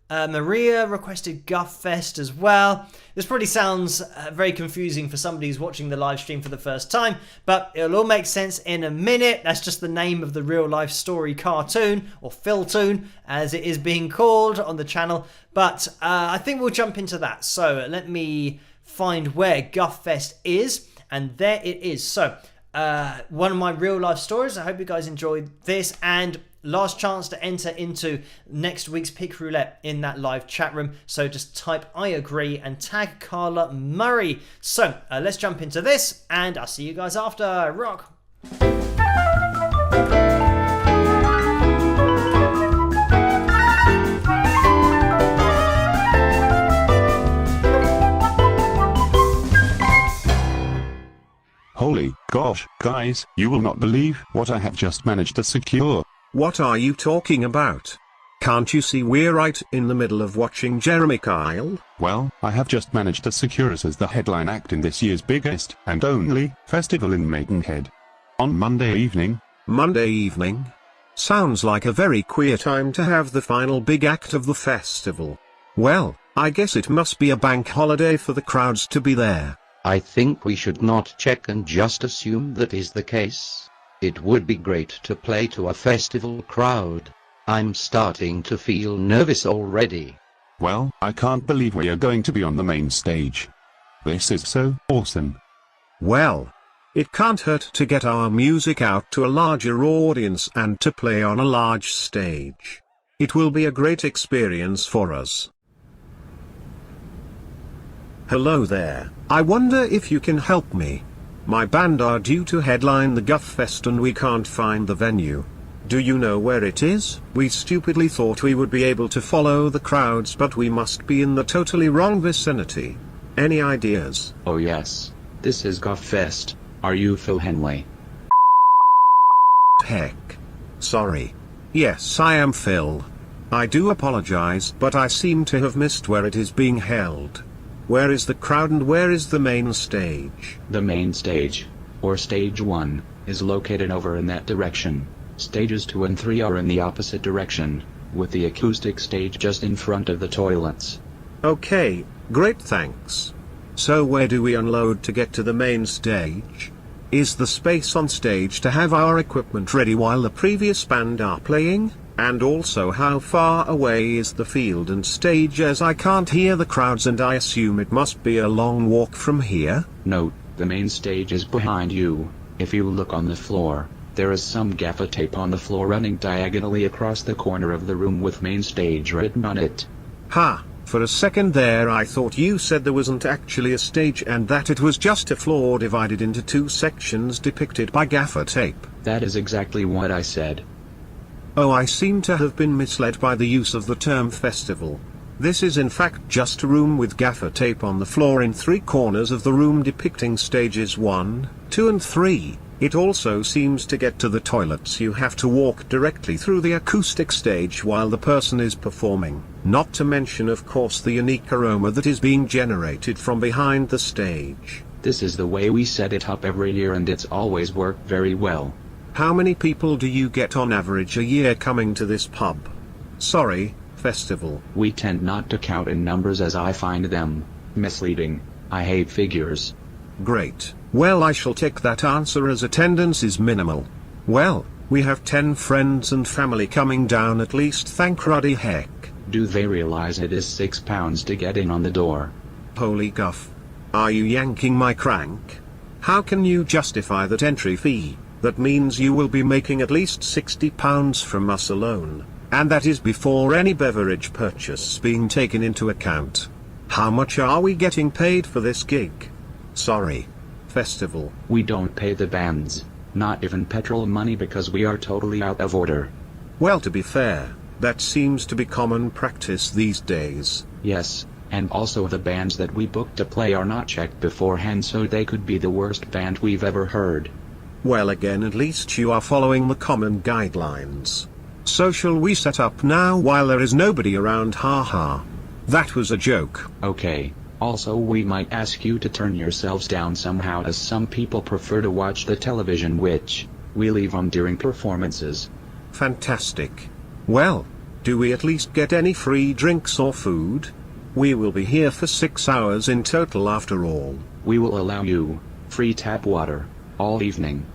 Maria requested Guffest as well. This probably sounds very confusing for somebody who's watching the live stream for the first time, but it'll all make sense in a minute. That's just the name of the real life story cartoon, or Philtoon as it is being called on the channel. But I think we'll jump into that. So let me find where Guffest is, and there it is. So one of my real life stories. I hope you guys enjoyed this, and last chance to enter into next week's Pick Roulette in that live chat room. So just type I agree and tag Carla Murray. So let's jump into this, and I'll see you guys after. Rock. Holy gosh, guys, you will not believe what I have just managed to secure. What are you talking about? Can't you see we're right in the middle of watching Jeremy Kyle? Well, I have just managed to secure us as the headline act in this year's biggest and only festival in Maidenhead. On Monday evening. Monday evening? Sounds like a very queer time to have the final big act of the festival. Well, I guess it must be a bank holiday for the crowds to be there. I think we should not check and just assume that is the case. It would be great to play to a festival crowd. I'm starting to feel nervous already. Well, I can't believe we are going to be on the main stage. This is so awesome. Well, it can't hurt to get our music out to a larger audience and to play on a large stage. It will be a great experience for us. Hello there, I wonder if you can help me. My band are due to headline the Guffest and we can't find the venue. Do you know where it is? We stupidly thought we would be able to follow the crowds, but we must be in the totally wrong vicinity. Any ideas? Oh yes. This is Guffest. Are you Phil Henley? Heck. Sorry. Yes, I am Phil. I do apologize, but I seem to have missed where it is being held. Where is the crowd and where is the main stage? The main stage, or stage 1, is located over in that direction. Stages 2 and 3 are in the opposite direction, with the acoustic stage just in front of the toilets. Okay, great, thanks. So where do we unload to get to the main stage? Is the space on stage to have our equipment ready while the previous band are playing? And also, how far away is the field and stage, as I can't hear the crowds and I assume it must be a long walk from here? Note, the main stage is behind you. If you look on the floor, there is some gaffer tape on the floor running diagonally across the corner of the room with main stage written on it. Ha, for a second there I thought you said there wasn't actually a stage and that it was just a floor divided into two sections depicted by gaffer tape. That is exactly what I said. Oh, I seem to have been misled by the use of the term festival. This is in fact just a room with gaffer tape on the floor in 3 corners of the room depicting stages 1, 2 and 3. It also seems to get to the toilets you have to walk directly through the acoustic stage while the person is performing, not to mention of course the unique aroma that is being generated from behind the stage. This is the way we set it up every year and it's always worked very well. How many people do you get on average a year coming to this pub? Sorry, festival. We tend not to count in numbers as I find them misleading. I hate figures. Great. Well, I shall take that answer as attendance is minimal. Well, we have 10 friends and family coming down at least, thank ruddy heck. Do they realize it is £6 to get in on the door? Holy guff. Are you yanking my crank? How can you justify that entry fee? That means you will be making at least £60 from us alone. And that is before any beverage purchase being taken into account. How much are we getting paid for this gig? Sorry. Festival. We don't pay the bands, not even petrol money, because we are totally out of order. Well, to be fair, that seems to be common practice these days. Yes, and also the bands that we book to play are not checked beforehand, so they could be the worst band we've ever heard. Well, again, at least you are following the common guidelines. So shall we set up now while there is nobody around? Haha. That was a joke. Okay. Also, we might ask you to turn yourselves down somehow, as some people prefer to watch the television, which we leave on during performances. Fantastic. Well, do we at least get any free drinks or food? We will be here for 6 hours in total after all. We will allow you free tap water all evening.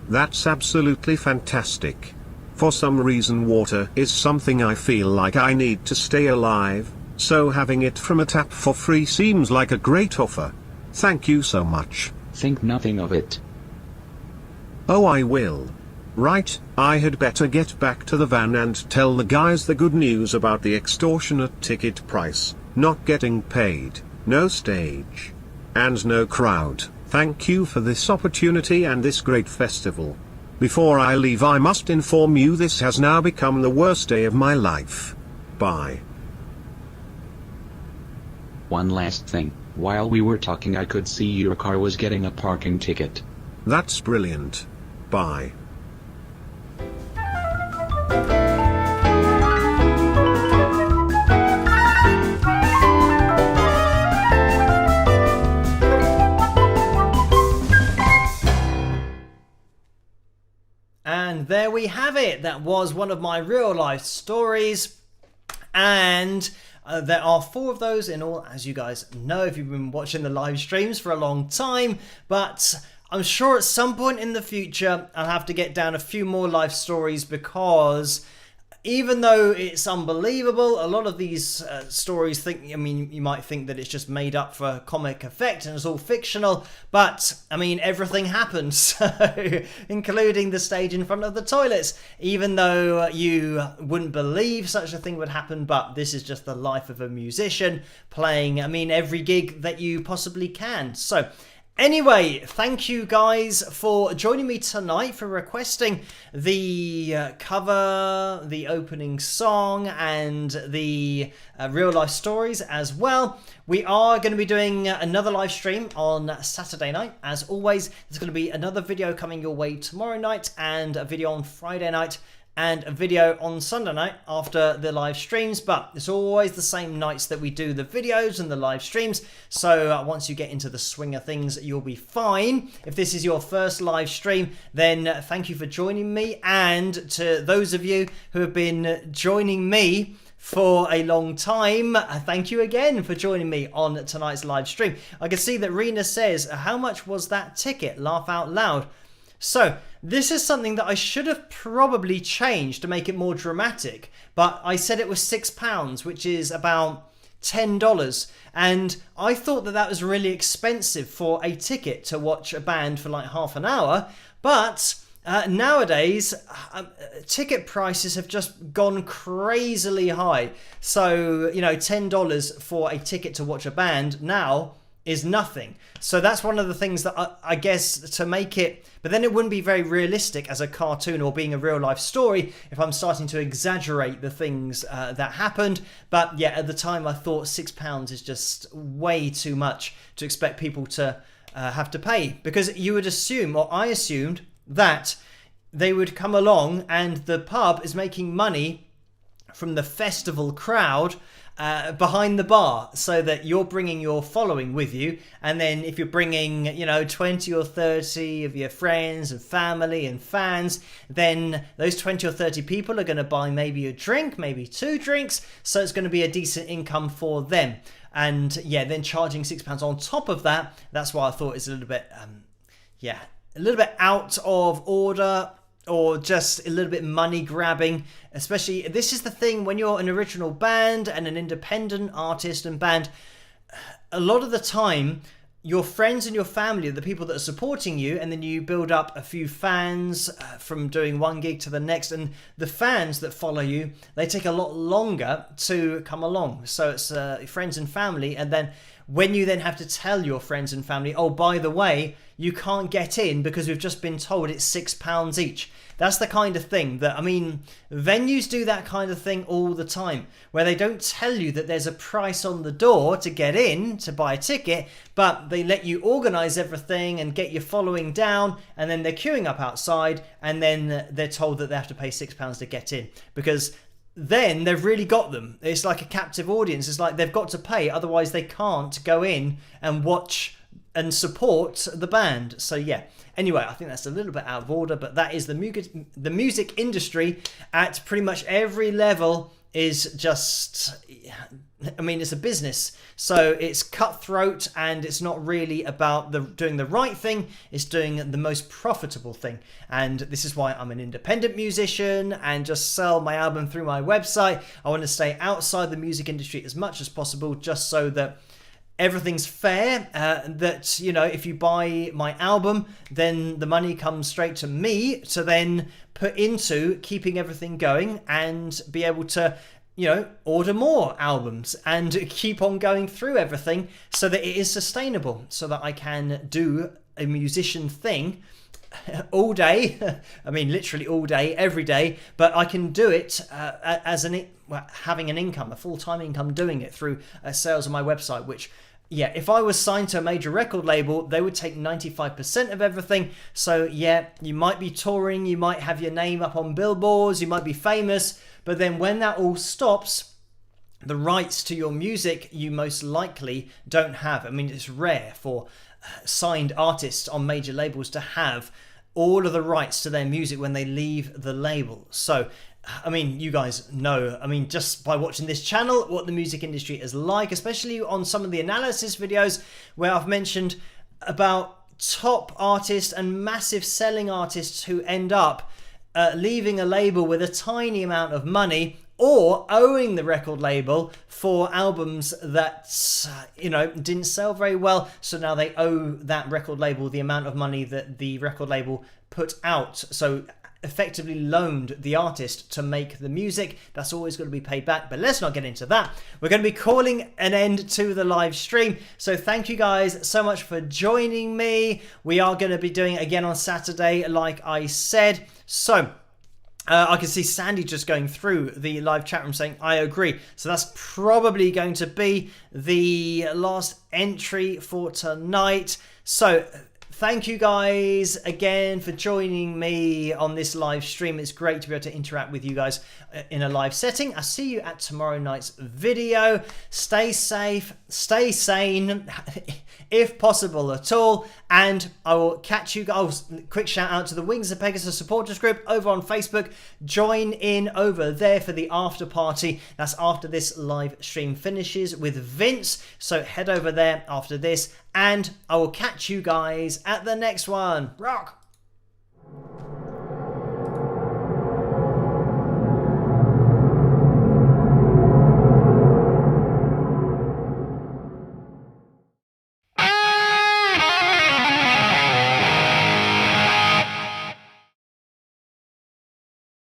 That's absolutely fantastic. For some reason water is something I feel like I need to stay alive. So having it from a tap for free seems like a great offer. Thank you so much. Think nothing of it. Oh, I will. Right, I had better get back to the van and tell the guys the good news about the extortionate ticket price, not getting paid, no stage, and no crowd. Thank you for this opportunity and this great festival. Before I leave, I must inform you this has now become the worst day of my life. Bye. One last thing, while we were talking I could see your car was getting a parking ticket. That's brilliant. Bye. And there we have it. That was one of my real life stories. And there are 4 of those in all, as you guys know if you've been watching the live streams for a long time. But I'm sure at some point in the future I'll have to get down a few more life stories, because even though it's unbelievable, a lot of these stories you might think that it's just made up for comic effect and it's all fictional, but I mean, everything happens, so including the stage in front of the toilets, even though you wouldn't believe such a thing would happen. But this is just the life of a musician playing, every gig that you possibly can. So anyway, thank you guys for joining me tonight, for requesting the cover, the opening song, and the real life stories as well. We are going to be doing another live stream on Saturday night. As always, there's going to be another video coming your way tomorrow night, and a video on Friday night, and a video on Sunday night after the live streams. But it's always the same nights that we do the videos and the live streams, so once you get into the swing of things, you'll be fine. If this is your first live stream, then thank you for joining me, and to those of you who have been joining me for a long time, thank you again for joining me on tonight's live stream. I can see that Rena says, how much was that ticket? Laugh out loud. So this is something that I should have probably changed to make it more dramatic, but I said it was £6, which is about $10, and I thought that that was really expensive for a ticket to watch a band for like half an hour. But nowadays ticket prices have just gone crazily high. So $10 for a ticket to watch a band now is nothing. So that's one of the things that I guess to make it, but then it wouldn't be very realistic as a cartoon or being a real life story if I'm starting to exaggerate the things that happened. But yeah, at the time I thought £6 is just way too much to expect people to have to pay, because you would assume, or I assumed, that they would come along and the pub is making money from the festival crowd behind the bar, so that you're bringing your following with you, and then if you're bringing 20 or 30 of your friends and family and fans, then those 20 or 30 people are going to buy maybe a drink, maybe 2 drinks, so it's going to be a decent income for them. And yeah, then charging £6 on top of that, that's why I thought it's a little bit a little bit out of order, or just a little bit money grabbing. Especially, this is the thing, when you're an original band and an independent artist and band, a lot of the time your friends and your family are the people that are supporting you, and then you build up a few fans from doing one gig to the next, and the fans that follow you, they take a lot longer to come along. So it's friends and family, and then when you then have to tell your friends and family, oh, by the way, you can't get in because we've just been told it's £6 each. That's the kind of thing that, venues do that kind of thing all the time, where they don't tell you that there's a price on the door to get in, to buy a ticket, but they let you organise everything and get your following down, and then they're queuing up outside, and then they're told that they have to pay £6 to get in, because then they've really got them. It's like a captive audience. It's like they've got to pay, otherwise they can't go in and watch and support the band. So yeah, anyway, I think that's a little bit out of order, but that is the music industry at pretty much every level. Is just, it's a business, so it's cutthroat, and it's not really about doing the right thing, it's doing the most profitable thing. And this is why I'm an independent musician and just sell my album through my website. I want to stay outside the music industry as much as possible, just so that everything's fair, that if you buy my album, then the money comes straight to me to then put into keeping everything going, and be able to order more albums and keep on going through everything, so that it is sustainable, so that I can do a musician thing all day. Literally all day, every day, but I can do it as having an income, a full-time income, doing it through sales on my website, which, yeah, if I was signed to a major record label, they would take 95% of everything. So yeah, you might be touring, you might have your name up on billboards, you might be famous, but then when that all stops, the rights to your music you most likely don't have. It's rare for signed artists on major labels to have all of the rights to their music when they leave the label. So you guys know, just by watching this channel, what the music industry is like, especially on some of the analysis videos where I've mentioned about top artists and massive selling artists who end up leaving a label with a tiny amount of money, or owing the record label for albums that didn't sell very well, so now they owe that record label the amount of money that the record label put out. So effectively loaned the artist to make the music. That's always going to be paid back, but let's not get into that. We're going to be calling an end to the live stream, so thank you guys so much for joining me. We are going to be doing it again on Saturday, like I said. So I can see Sandy just going through the live chat room saying, I agree. So that's probably going to be the last entry for tonight. So thank you guys again for joining me on this live stream. It's great to be able to interact with you guys in a live setting. I'll see you at tomorrow night's video. Stay safe, stay sane, if possible at all. And I will catch you guys. Quick shout out to the Wings of Pegasus supporters group over on Facebook. Join in over there for the after party. That's after this live stream finishes with Vince. So head over there after this, and I will catch you guys at the next one. Rock!